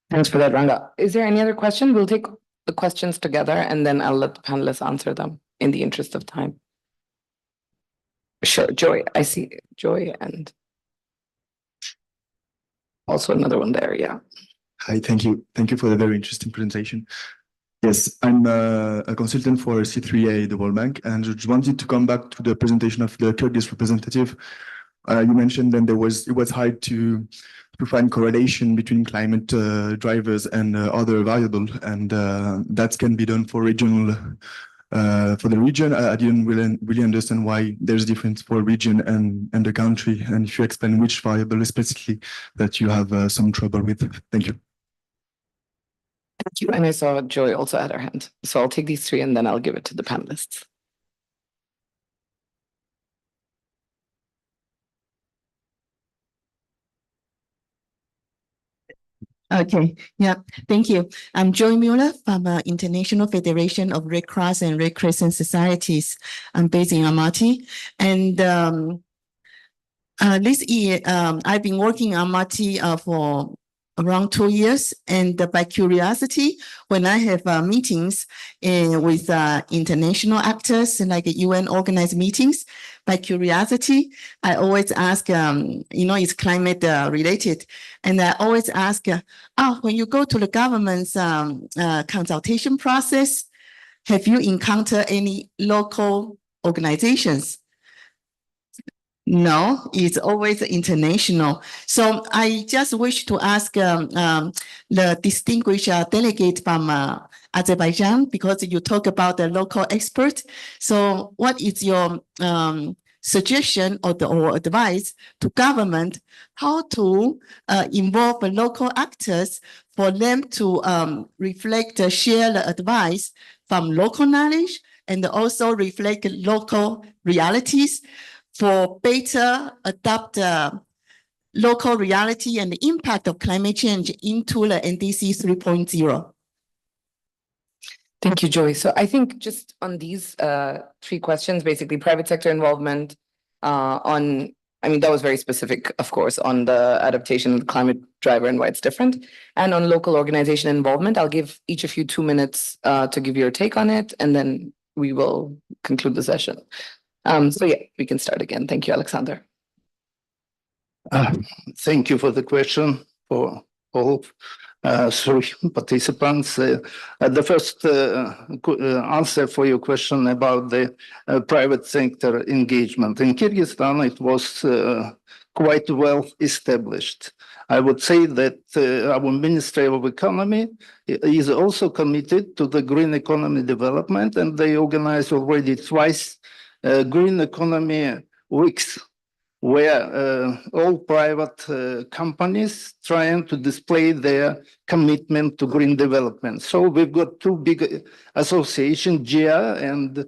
Thanks for that, Ranga. Is there any other question? We'll take the questions together, and then I'll let the panelists answer them in the interest of time. Sure, Joy. I see Joy and also another one there, yeah. Hi, thank you. Thank you for the very interesting presentation. Yes, I'm a consultant for C3A, the World Bank, and just wanted to come back to the presentation of the Kyrgyz representative. You mentioned that it was hard to find correlation between climate drivers and other variables, and that can be done for regional. For the region, I didn't really understand why there's difference for region and the country, and if you explain which variable specifically that you have some trouble with. Thank you. Thank you. And I saw Joy also had her hand. So I'll take these 3 and then I'll give it to the panelists. Okay, yeah, thank you. I'm Joy Mueller from International Federation of Red Cross and Red Crescent Societies. I'm based in Almaty. And this year, I've been working in Almaty for around 2 years. And by curiosity, when I have meetings with international actors and like UN organized meetings, by curiosity, I always ask, it's climate related. And I always ask, when you go to the government's consultation process, have you encountered any local organizations? No, it's always international. So I just wish to ask the distinguished delegate from Azerbaijan, because you talk about the local expert. So what is your suggestion or advice to government how to involve the local actors for them to reflect, share the advice from local knowledge and also reflect local realities for better adopt local reality and the impact of climate change into the NDC 3.0? Thank you, Joy. So I think just on these 3 questions, basically private sector involvement that was very specific, of course, on the adaptation of the climate driver and why it's different. And on local organization involvement, I'll give each of you 2 minutes to give your take on it, and then we will conclude the session. So yeah, we can start again. Thank you, Alexander. Thank you for the question for all 3 participants. The first answer for your question about the private sector engagement. In Kyrgyzstan, it was quite well established. I would say that our Ministry of Economy is also committed to the green economy development, and they organize already twice green economy weeks, where all private companies trying to display their commitment to green development. So we've got 2 big associations, GIA and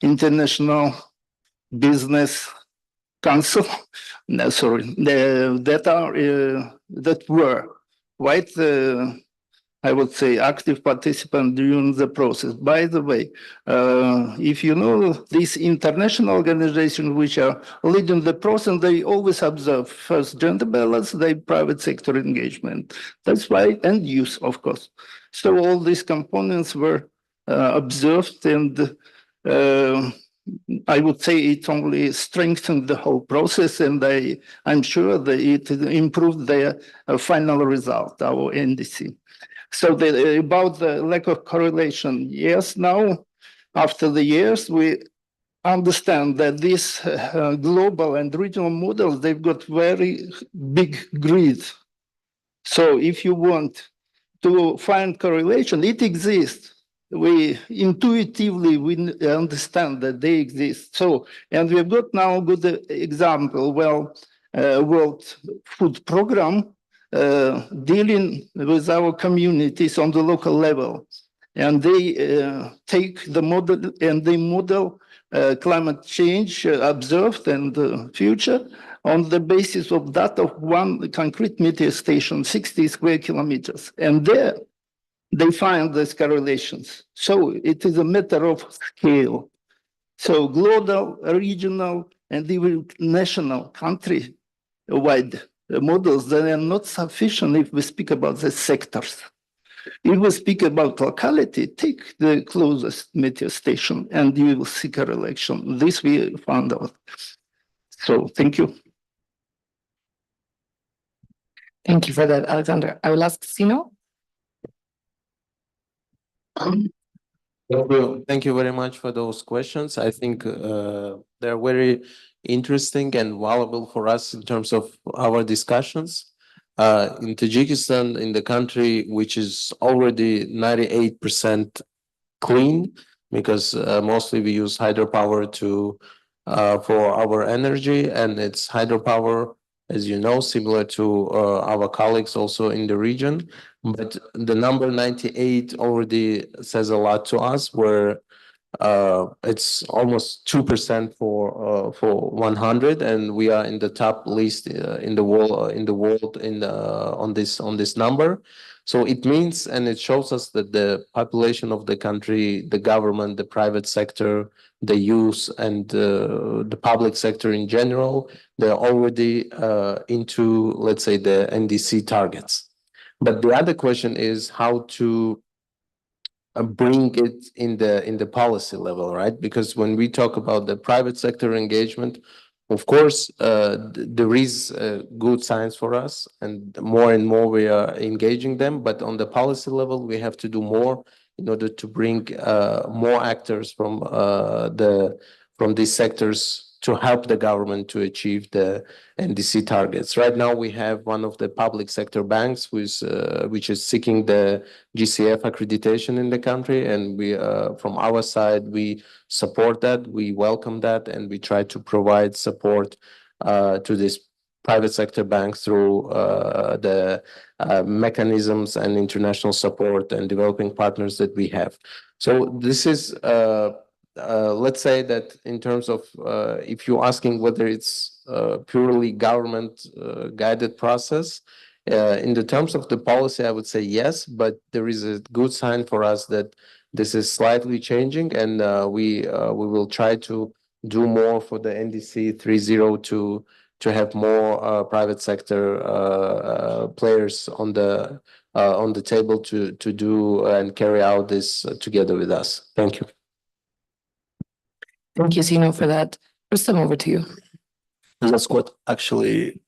International Business Council. No, sorry, that were quite I would say, active participant during the process. By the way, if you know these international organizations which are leading the process, they always observe first gender balance, then private sector engagement. That's why, and use, of course. So all these components were observed, and I would say it only strengthened the whole process, and I'm sure that it improved the final result, our NDC. So about the lack of correlation, yes, now after the years, we understand that these global and regional models, they've got very big grid. So if you want to find correlation, it exists. We intuitively understand that they exist. So, and we've got now a good example, World Food Program, dealing with our communities on the local level. And they take the model and they model climate change observed and future on the basis of that of one concrete meteor station, 60 square kilometers. And there they find these correlations. So it is a matter of scale. So global, regional, and even national country-wide models that are not sufficient if we speak about the sectors. If we speak about locality, take the closest meteor station and you will see correlation. This we found out. So thank you. Thank you for that, Alexander. I will ask Sino. Thank you very much for those questions. I think they're very interesting and valuable for us in terms of our discussions. In Tajikistan, in the country which is already 98% clean, because mostly we use hydropower for our energy, and it's hydropower, as you know, similar to our colleagues also in the region. But the number 98 already says a lot to us, where it's almost 2% for 100, and we are in the top list in the world on this number. So it means, and it shows us that the population of the country, the government, the private sector, the youth, and the public sector in general, they're already into, let's say, the NDC targets. But the other question is how to bring it in the policy level, right? Because when we talk about the private sector engagement, of course, there is good signs for us, and more we are engaging them. But on the policy level, we have to do more in order to bring more actors from these sectors to help the government to achieve the NDC targets. Right now, we have one of the public sector banks which is seeking the GCF accreditation in the country, and we, from our side, we support that, we welcome that, and we try to provide support to this private sector banks through the mechanisms and international support and developing partners that we have. So this is let's say that in terms of if you're asking whether it's purely government guided process, in the terms of the policy, I would say yes, but there is a good sign for us that this is slightly changing, and we will try to do more for the NDC 3.0 to have more private sector players on the table to do and carry out this together with us. Thank you. Thank you, Sino, for that. Rustam, over to you. That's quite actually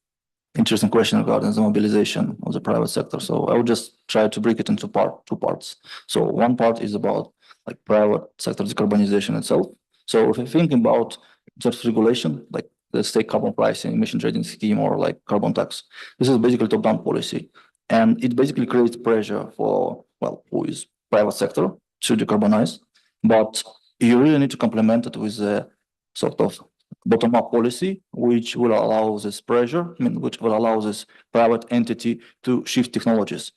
interesting question regarding the mobilization of the private sector. So I would just try to break it into two parts. So one part is about like private sector decarbonization itself. So if you think about just regulation, like let's take carbon pricing, emission trading scheme, or like carbon tax, this is basically top-down policy. And it basically creates pressure for, well, who is private sector to decarbonize, but you really need to complement it with a sort of bottom-up policy, which will allow this pressure, which will allow this private entity to shift technologies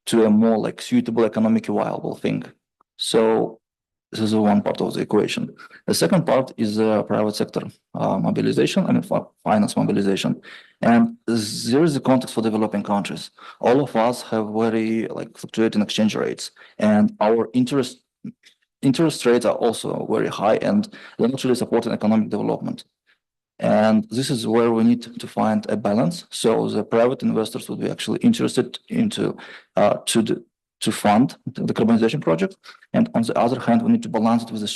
to a more like suitable, economically viable thing. So This is one part of the equation. The second part is private sector mobilization, I mean, finance mobilization. And there is the context for developing countries. All of us have very like fluctuating exchange rates, and our interest rates are also very high, and they're not really supporting economic development. And this is where we need to find a balance. So the private investors would be actually interested into to fund the decarbonization project. And on the other hand, we need to balance it with the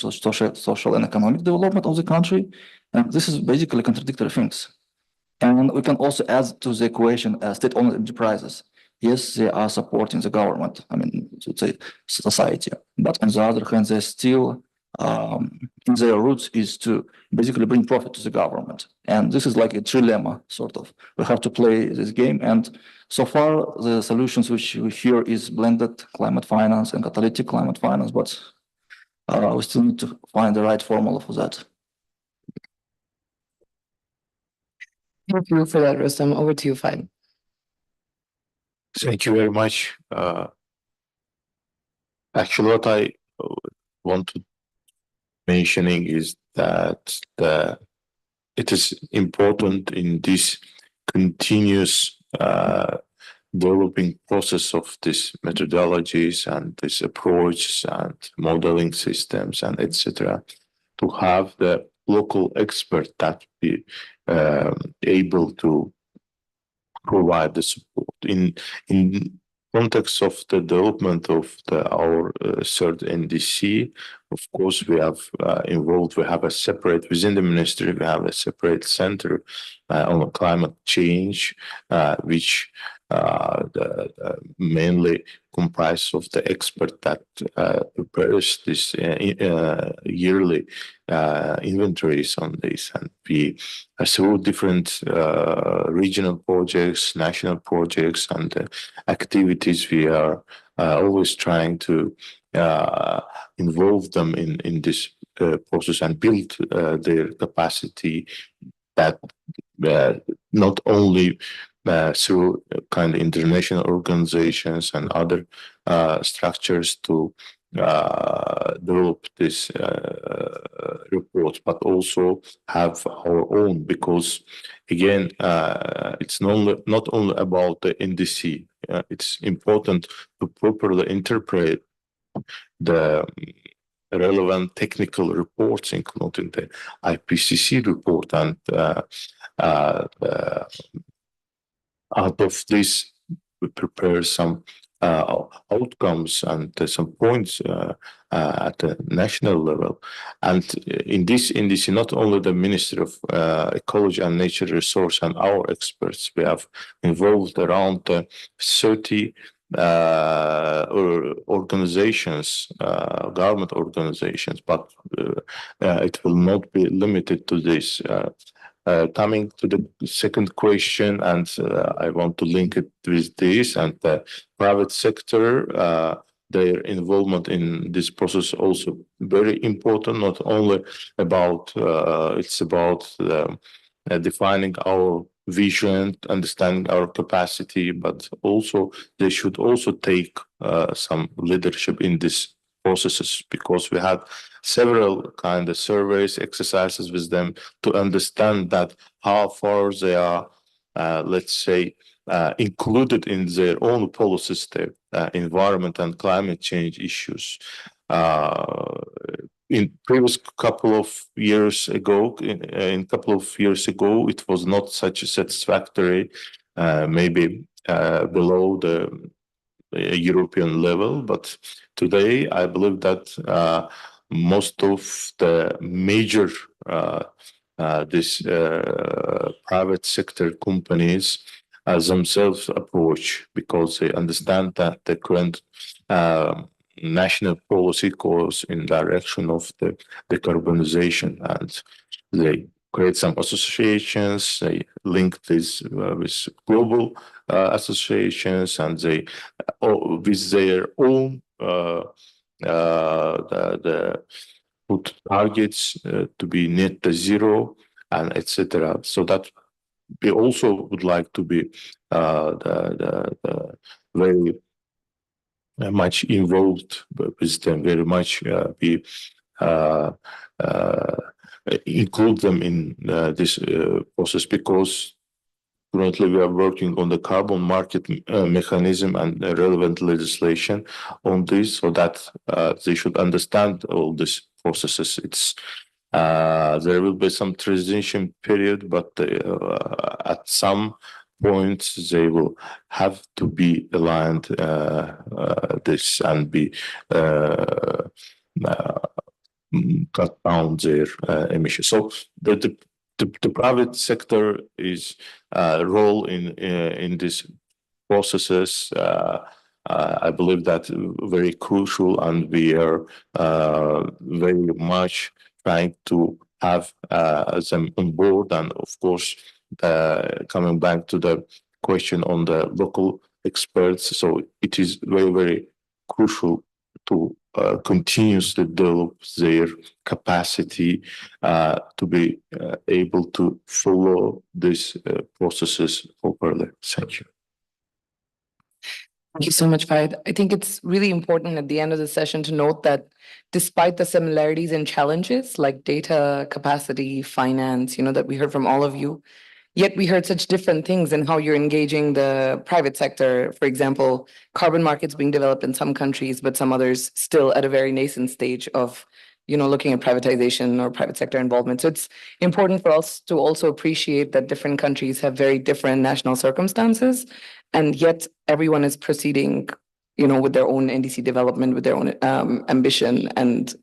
social and economic development of the country. And this is basically contradictory things. And we can also add to the equation state-owned enterprises. Yes, they are supporting the government, I mean, to say society, but on the other hand, they still in their roots is to basically bring profit to the government. And this is like a trilemma, sort of. We have to play this game. And so far, the solutions which we hear is blended climate finance and catalytic climate finance, but we still need to find the right formula for that. Thank you for that, Rustam. Over to you, Fine. Thank you very much. Actually, what I want to mentioning is that it is important in this continuous developing process of these methodologies and this approach and modeling systems and etc. to have the local expert that be able to provide the support in context of the development of our third NDC. Of course, we have involved. We have a separate within the ministry. We have a separate center on climate change, which mainly comprise of the expert that prepares this yearly inventories on this, and we through different regional projects, national projects, and activities, we are always trying to involve them in this process and build their capacity, that not only through kind of international organizations and other structures to develop this report, but also have our own, because again, it's not only about the NDC. It's important to properly interpret the relevant technical reports, including the IPCC report, and out of this, we prepare some outcomes and some points at the national level. And in this NDC, not only the Ministry of Ecology and Nature Resource and our experts, we have involved around 30 organizations, government organizations, but it will not be limited to this. Coming to the second question, and I want to link it with this, and the private sector, their involvement in this process also very important, not only about, it's about defining our vision, understanding our capacity, but also they should also take some leadership in this processes, because we had several kind of surveys, exercises with them to understand that how far they are, let's say, included in their own policies, the environment and climate change issues. In previous couple of years ago, it was not such a satisfactory, maybe below the European level, but today I believe that most of the major this private sector companies themselves approach, because they understand that the current national policy goes in direction of the decarbonization, and they create some associations, they link this with global associations, and they with their own the put targets to be net zero and etc. So that we also would like to be the very much involved with them, very much we include them in this process, because currently we are working on the carbon market mechanism and relevant legislation on this, so that they should understand all these processes. It's there will be some transition period, but at some points they will have to be aligned this and be cut down their emissions. So the private sector is role in these processes. I believe that very crucial, and we are very much trying to have them on board. And of course, coming back to the question on the local experts, so it is very, very crucial to continuously develop their capacity to be able to follow these processes properly. Thank you. Thank you so much, Fahid. I think it's really important at the end of the session to note that despite the similarities and challenges like data, capacity, finance, that we heard from all of you, yet we heard such different things in how you're engaging the private sector. For example, carbon markets being developed in some countries, but some others still at a very nascent stage of looking at privatization or private sector involvement. So it's important for us to also appreciate that different countries have very different national circumstances, and yet everyone is proceeding, with their own NDC development, with their own ambition, and,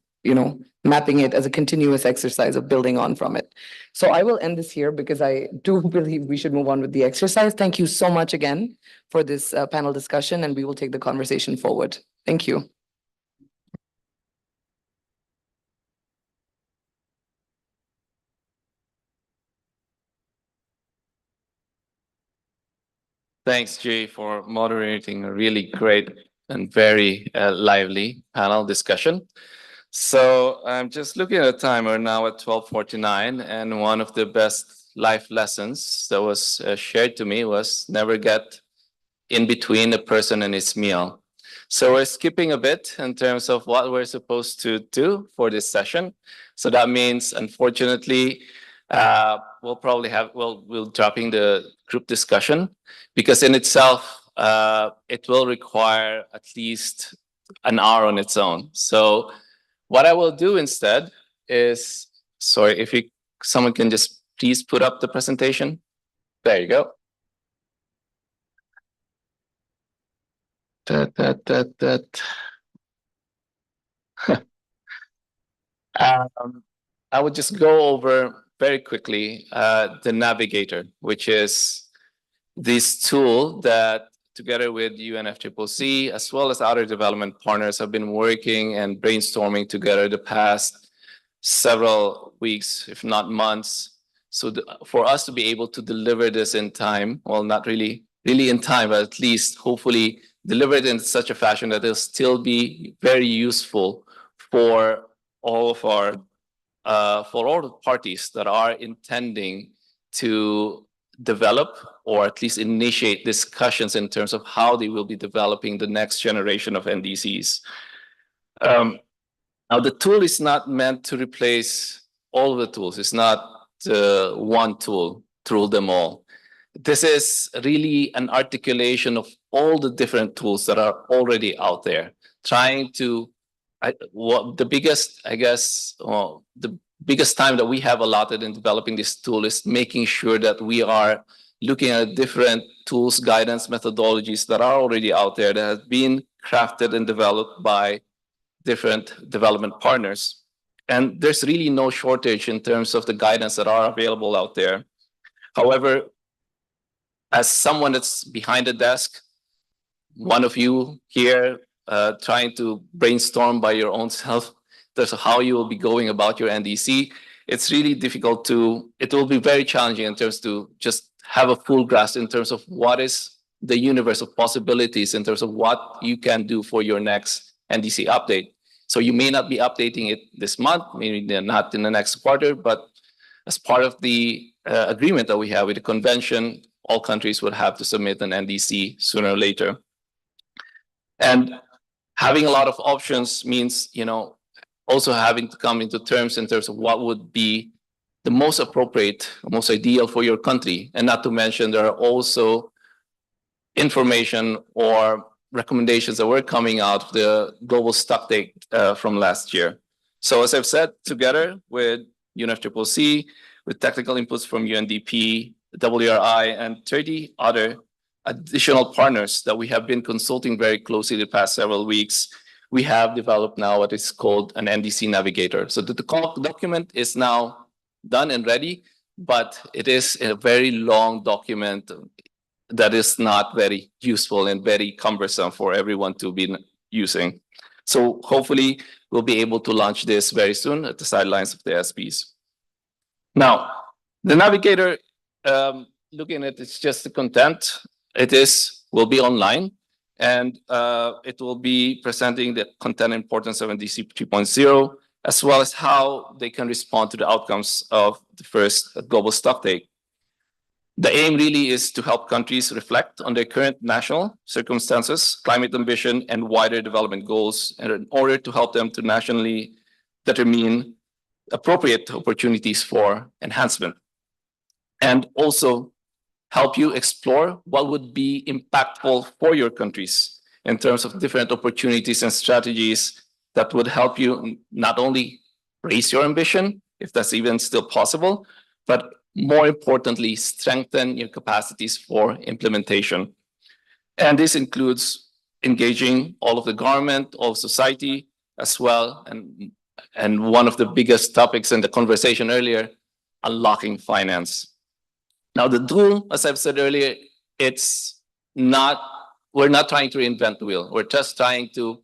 mapping it as a continuous exercise of building on from it. So I will end this here because I do believe we should move on with the exercise. Thank you so much again for this panel discussion, and we will take the conversation forward. Thank you. Thanks, Jay, for moderating a really great and very lively panel discussion. So I'm just looking at the timer now at 12:49, and one of the best life lessons that was shared to me was never get in between a person and his meal. So we're skipping a bit in terms of what we're supposed to do for this session. So that means, unfortunately, we'll dropping the group discussion, because in itself, it will require at least an hour on its own. So what I will do instead is, sorry, if someone can just please put up the presentation. There you go. I would just go over very quickly the Navigator, which is this tool that, together with UNFCCC, as well as other development partners, have been working and brainstorming together the past several weeks, if not months. So for us to be able to deliver this in time, well, not really in time, but at least hopefully deliver it in such a fashion that it'll still be very useful for all of our for all the parties that are intending to develop or at least initiate discussions in terms of how they will be developing the next generation of NDCs. Now, the tool is not meant to replace all the tools. It's not one tool to rule them all. This is really an articulation of all the different tools that are already out there, trying to the biggest time that we have allotted in developing this tool is making sure that we are looking at different tools, guidance, methodologies that are already out there, that have been crafted and developed by different development partners. And there's really no shortage in terms of the guidance that are available out there. However, as someone that's behind the desk, one of you here trying to brainstorm by your own self as to how you will be going about your NDC, it's really difficult it will be very challenging in terms to just have a full grasp in terms of what is the universe of possibilities in terms of what you can do for your next NDC update. So you may not be updating it this month, maybe not in the next quarter, but as part of the agreement that we have with the convention, all countries would have to submit an NDC sooner or later. And having a lot of options means, also having to come into terms in terms of what would be the most appropriate, most ideal for your country. And not to mention, there are also information or recommendations that were coming out of the global stocktake from last year. So as I've said, together with UNFCCC, with technical inputs from UNDP, WRI, and 30 other additional partners that we have been consulting very closely the past several weeks, we have developed now what is called an NDC navigator. So the document is now done and ready, but it is a very long document that is not very useful and very cumbersome for everyone to be using. So hopefully we'll be able to launch this very soon at the sidelines of the SPs. Now, the navigator, looking at it's just the content, will be online, and it will be presenting the content importance of NDC 3.0, as well as how they can respond to the outcomes of the first global stocktake. The aim really is to help countries reflect on their current national circumstances, climate ambition, and wider development goals, and in order to help them to nationally determine appropriate opportunities for enhancement, and also help you explore what would be impactful for your countries in terms of different opportunities and strategies that would help you not only raise your ambition, if that's even still possible, but more importantly, strengthen your capacities for implementation. And this includes engaging all of the government, all of society as well. And one of the biggest topics in the conversation earlier, unlocking finance. Now, the tool, as I've said earlier, we're not trying to reinvent the wheel. We're just trying to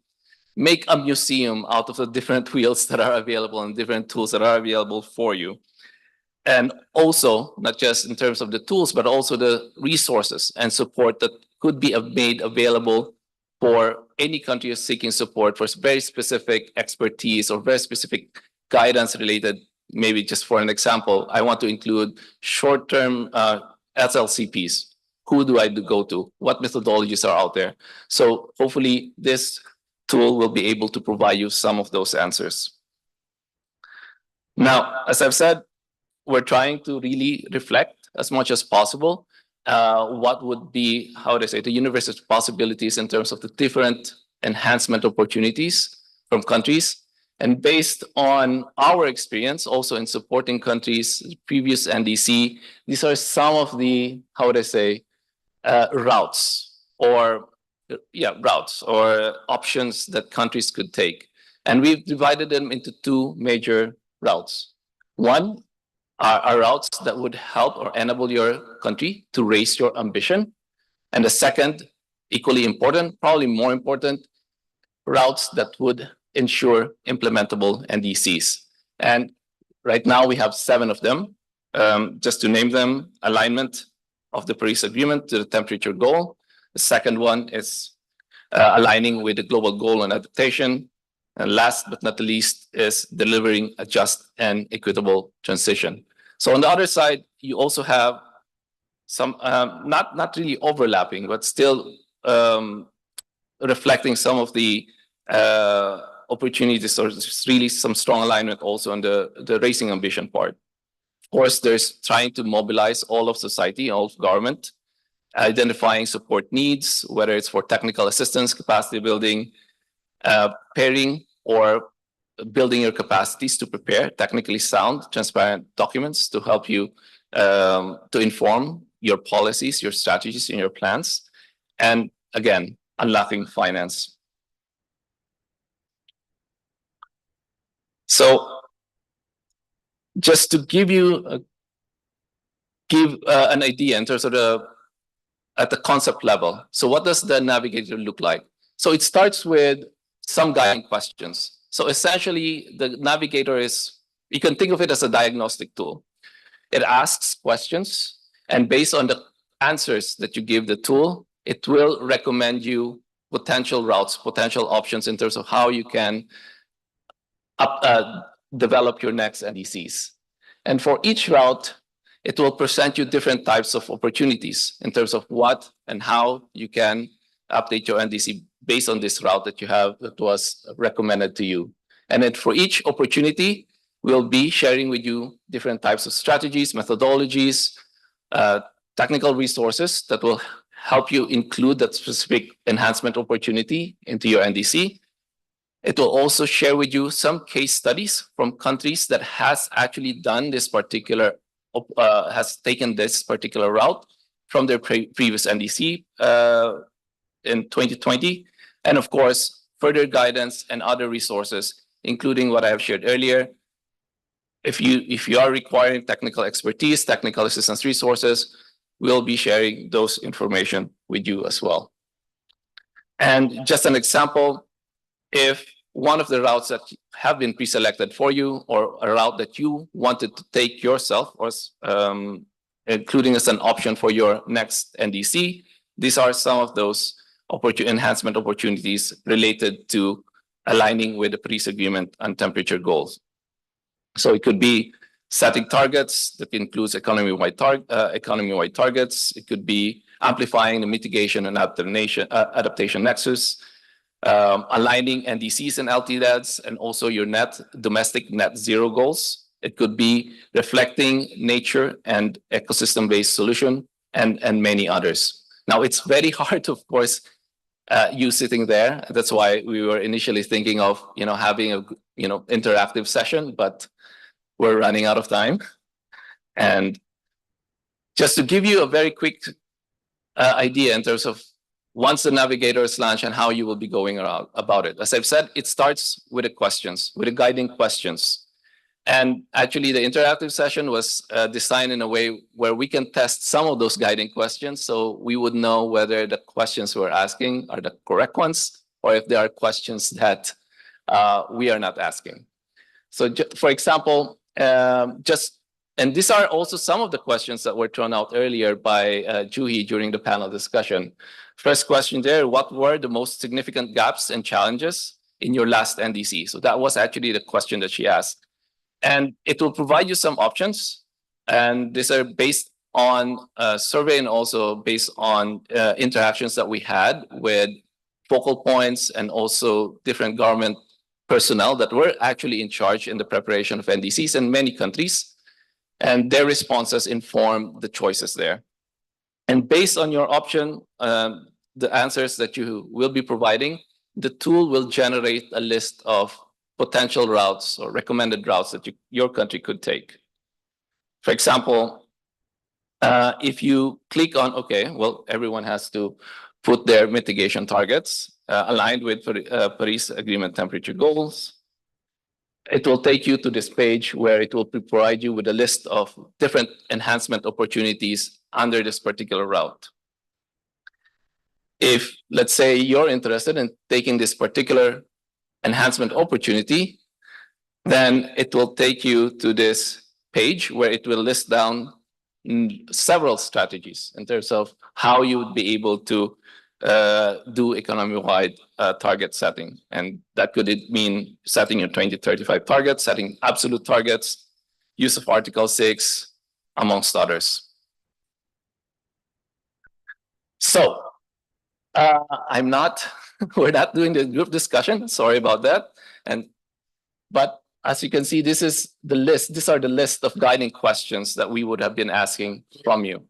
make a museum out of the different wheels that are available and different tools that are available for you. And also, not just in terms of the tools, but also the resources and support that could be made available for any country seeking support for very specific expertise or very specific guidance related. Maybe just for an example, I want to include short-term SLCPs. Who do I go to? What methodologies are out there? So hopefully this tool will be able to provide you some of those answers. Now, as I've said, we're trying to really reflect as much as possible what would be, the universe of possibilities in terms of the different enhancement opportunities from countries. And based on our experience also in supporting countries, previous NDC, these are some of the, routes or options that countries could take. And we've divided them into two major routes. One are routes that would help or enable your country to raise your ambition. And the second, equally important, probably more important, routes that would ensure implementable NDCs. And right now we have 7 of them. Just to name them: alignment of the Paris Agreement to the temperature goal. The second one is aligning with the global goal on adaptation. And last but not the least is delivering a just and equitable transition. So on the other side, you also have some, not really overlapping, but still reflecting some of the opportunities, or really some strong alignment also on the raising ambition part. Of course, there's trying to mobilize all of society, all of government, identifying support needs, whether it's for technical assistance, capacity building, pairing, or building your capacities to prepare technically sound, transparent documents to help you to inform your policies, your strategies, and your plans. And again, unlocking finance. So just to give you an idea in terms of at the concept level. So what does the navigator look like? So it starts with some guiding questions. So essentially, the navigator you can think of it as a diagnostic tool. It asks questions, and based on the answers that you give the tool, it will recommend you potential routes, potential options in terms of how you can develop your next NDCs. And for each route, it will present you different types of opportunities in terms of what and how you can update your NDC based on this route that you have that was recommended to you. And then for each opportunity, we'll be sharing with you different types of strategies, methodologies, technical resources that will help you include that specific enhancement opportunity into your NDC. It will also share with you some case studies from countries that has actually done this particular, has taken this particular route from their previous NDC in 2020. And of course, further guidance and other resources, including what I have shared earlier. If you are requiring technical expertise, technical assistance resources, we'll be sharing those information with you as well. And just an example, if one of the routes that have been pre-selected for you or a route that you wanted to take yourself or including as an option for your next NDC, these are some of those enhancement opportunities related to aligning with the Paris Agreement on temperature goals. So it could be setting targets that includes economy-wide targets. It could be amplifying the mitigation and adaptation nexus, aligning NDCs and LTDADs, and also your domestic net zero goals. It could be reflecting nature and ecosystem-based solution and many others. Now, it's very hard, of course, you sitting there. That's why we were initially thinking of having a interactive session, but we're running out of time. And just to give you a very quick idea in terms of once the navigator is launched and how you will be going around about it. As I've said, it starts with the questions, with the guiding questions. And actually, the interactive session was designed in a way where we can test some of those guiding questions, so we would know whether the questions we're asking are the correct ones or if there are questions that we are not asking. So for example, and these are also some of the questions that were thrown out earlier by Juhi during the panel discussion. First question there, what were the most significant gaps and challenges in your last NDC? So that was actually the question that she asked. And it will provide you some options. And these are based on a survey and also based on interactions that we had with focal points and also different government personnel that were actually in charge in the preparation of NDCs in many countries. And their responses inform the choices there. And based on your option, the answers that you will be providing, the tool will generate a list of potential routes or recommended routes that your country could take. For example, if you click on, okay, well, everyone has to put their mitigation targets aligned with Paris Agreement temperature goals. It will take you to this page where it will provide you with a list of different enhancement opportunities under this particular route. If, let's say, you're interested in taking this particular enhancement opportunity, then it will take you to this page where it will list down several strategies in terms of how you would be able to do economy-wide target setting. And that could mean setting your 2035 targets, setting absolute targets, use of Article 6, amongst others. So we're not doing the group discussion, sorry about that. But as you can see, this is the list. These are the list of guiding questions that we would have been asking from you.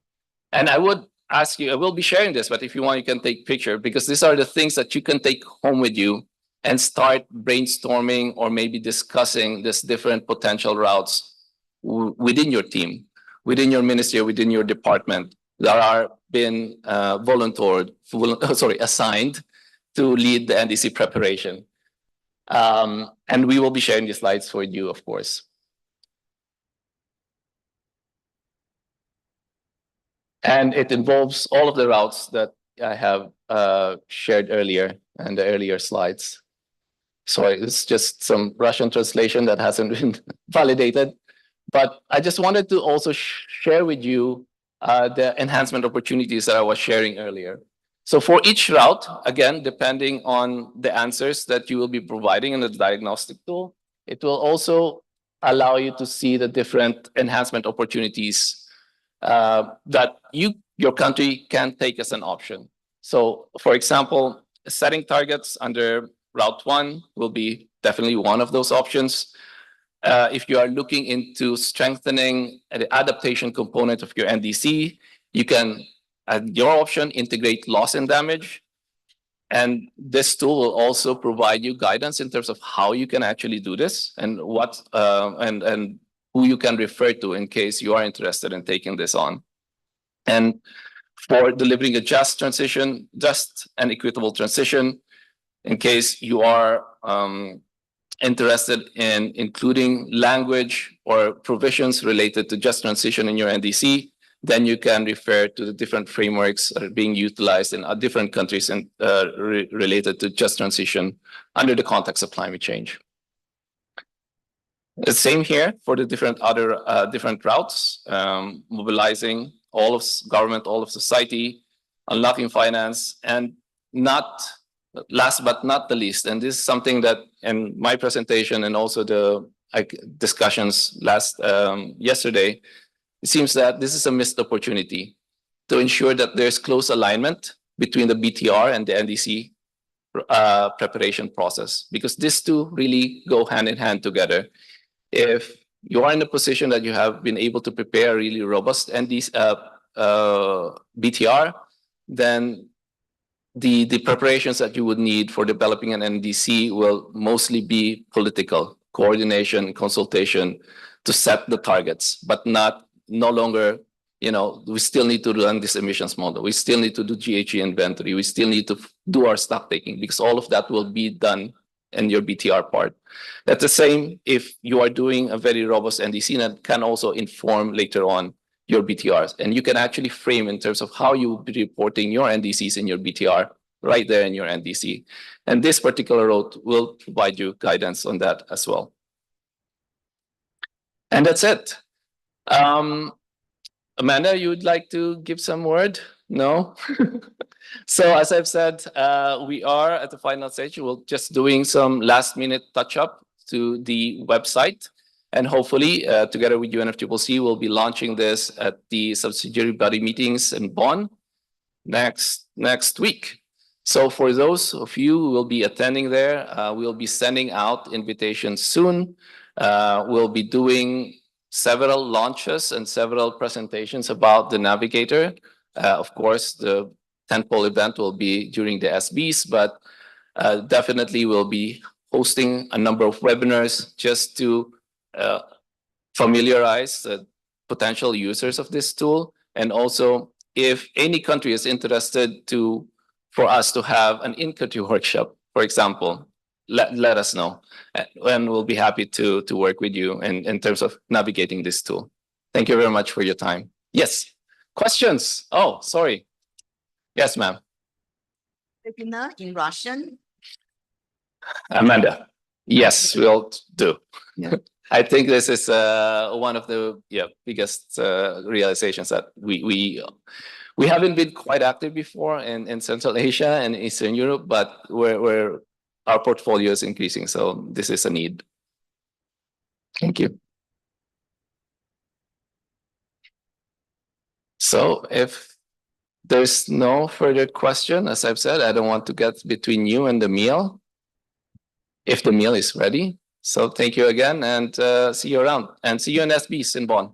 And I would ask you, I will be sharing this, but if you want, you can take a picture, because these are the things that you can take home with you and start brainstorming or maybe discussing these different potential routes within your team, within your ministry, within your department that are been assigned to lead the NDC preparation. And we will be sharing the slides for you, of course. And it involves all of the routes that I have shared earlier in the earlier slides. Sorry, it's just some Russian translation that hasn't been validated. But I just wanted to also share with you the enhancement opportunities that I was sharing earlier. So for each route, again, depending on the answers that you will be providing in the diagnostic tool, it will also allow you to see the different enhancement opportunities that your country can take as an option. So for example, setting targets under Route 1 will be definitely one of those options. If you are looking into strengthening the adaptation component of your NDC, you can, at your option, integrate loss and damage. And this tool will also provide you guidance in terms of how you can actually do this and what and who you can refer to in case you are interested in taking this on. And for delivering a just and equitable transition, in case you are interested in including language or provisions related to just transition in your NDC, then you can refer to the different frameworks that are being utilized in different countries and related to just transition under the context of climate change. The same here for the different routes, mobilizing all of government, all of society, unlocking finance, and last but not the least, and this is something that in my presentation and also the discussions yesterday, it seems that this is a missed opportunity to ensure that there's close alignment between the BTR and the NDC preparation process, because these two really go hand in hand together. If you are in a position that you have been able to prepare a really robust BTR, then the preparations that you would need for developing an NDC will mostly be political coordination, consultation to set the targets, but no longer, we still need to run this emissions model. We still need to do GHG inventory. We still need to do our stock taking, because all of that will be done in your BTR part. That's the same if you are doing a very robust NDC that can also inform later on your BTRs. And you can actually frame in terms of how you will be reporting your NDCs in your BTR right there in your NDC. And this particular road will provide you guidance on that as well. And that's it. Amanda, you would like to give some word? No? So as I've said, we are at the final stage. We're just doing some last minute touch up to the website. And hopefully, together with UNFCCC, we'll be launching this at the subsidiary body meetings in Bonn next week. So for those of you who will be attending there, we'll be sending out invitations soon. We'll be doing several launches and several presentations about the Navigator. Of course, the tentpole event will be during the SBs, but definitely we'll be hosting a number of webinars just to familiarize the potential users of this tool. And also, if any country is interested for us to have an in-country workshop, for example, let us know. And we'll be happy to work with you in terms of navigating this tool. Thank you very much for your time. Yes, questions? Oh, sorry. Yes, ma'am. Webinar in Russian. Amanda. Yes, we'll do. Yeah. I think this is one of the biggest realizations that we haven't been quite active before in Central Asia and Eastern Europe, but where our portfolio is increasing. So this is a need. Thank you. So if there's no further question, as I've said, I don't want to get between you and the meal, if the meal is ready. So thank you again, and see you around, and see you in SBs in Bonn.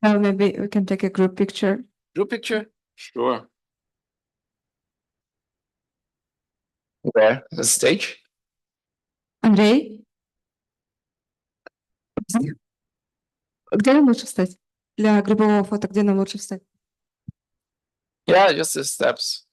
Maybe we can take a group picture. Group picture? Sure. Where? The stage? Андрей? Где нам лучше встать? Для группового фото, где нам лучше встать? Yeah, just the steps.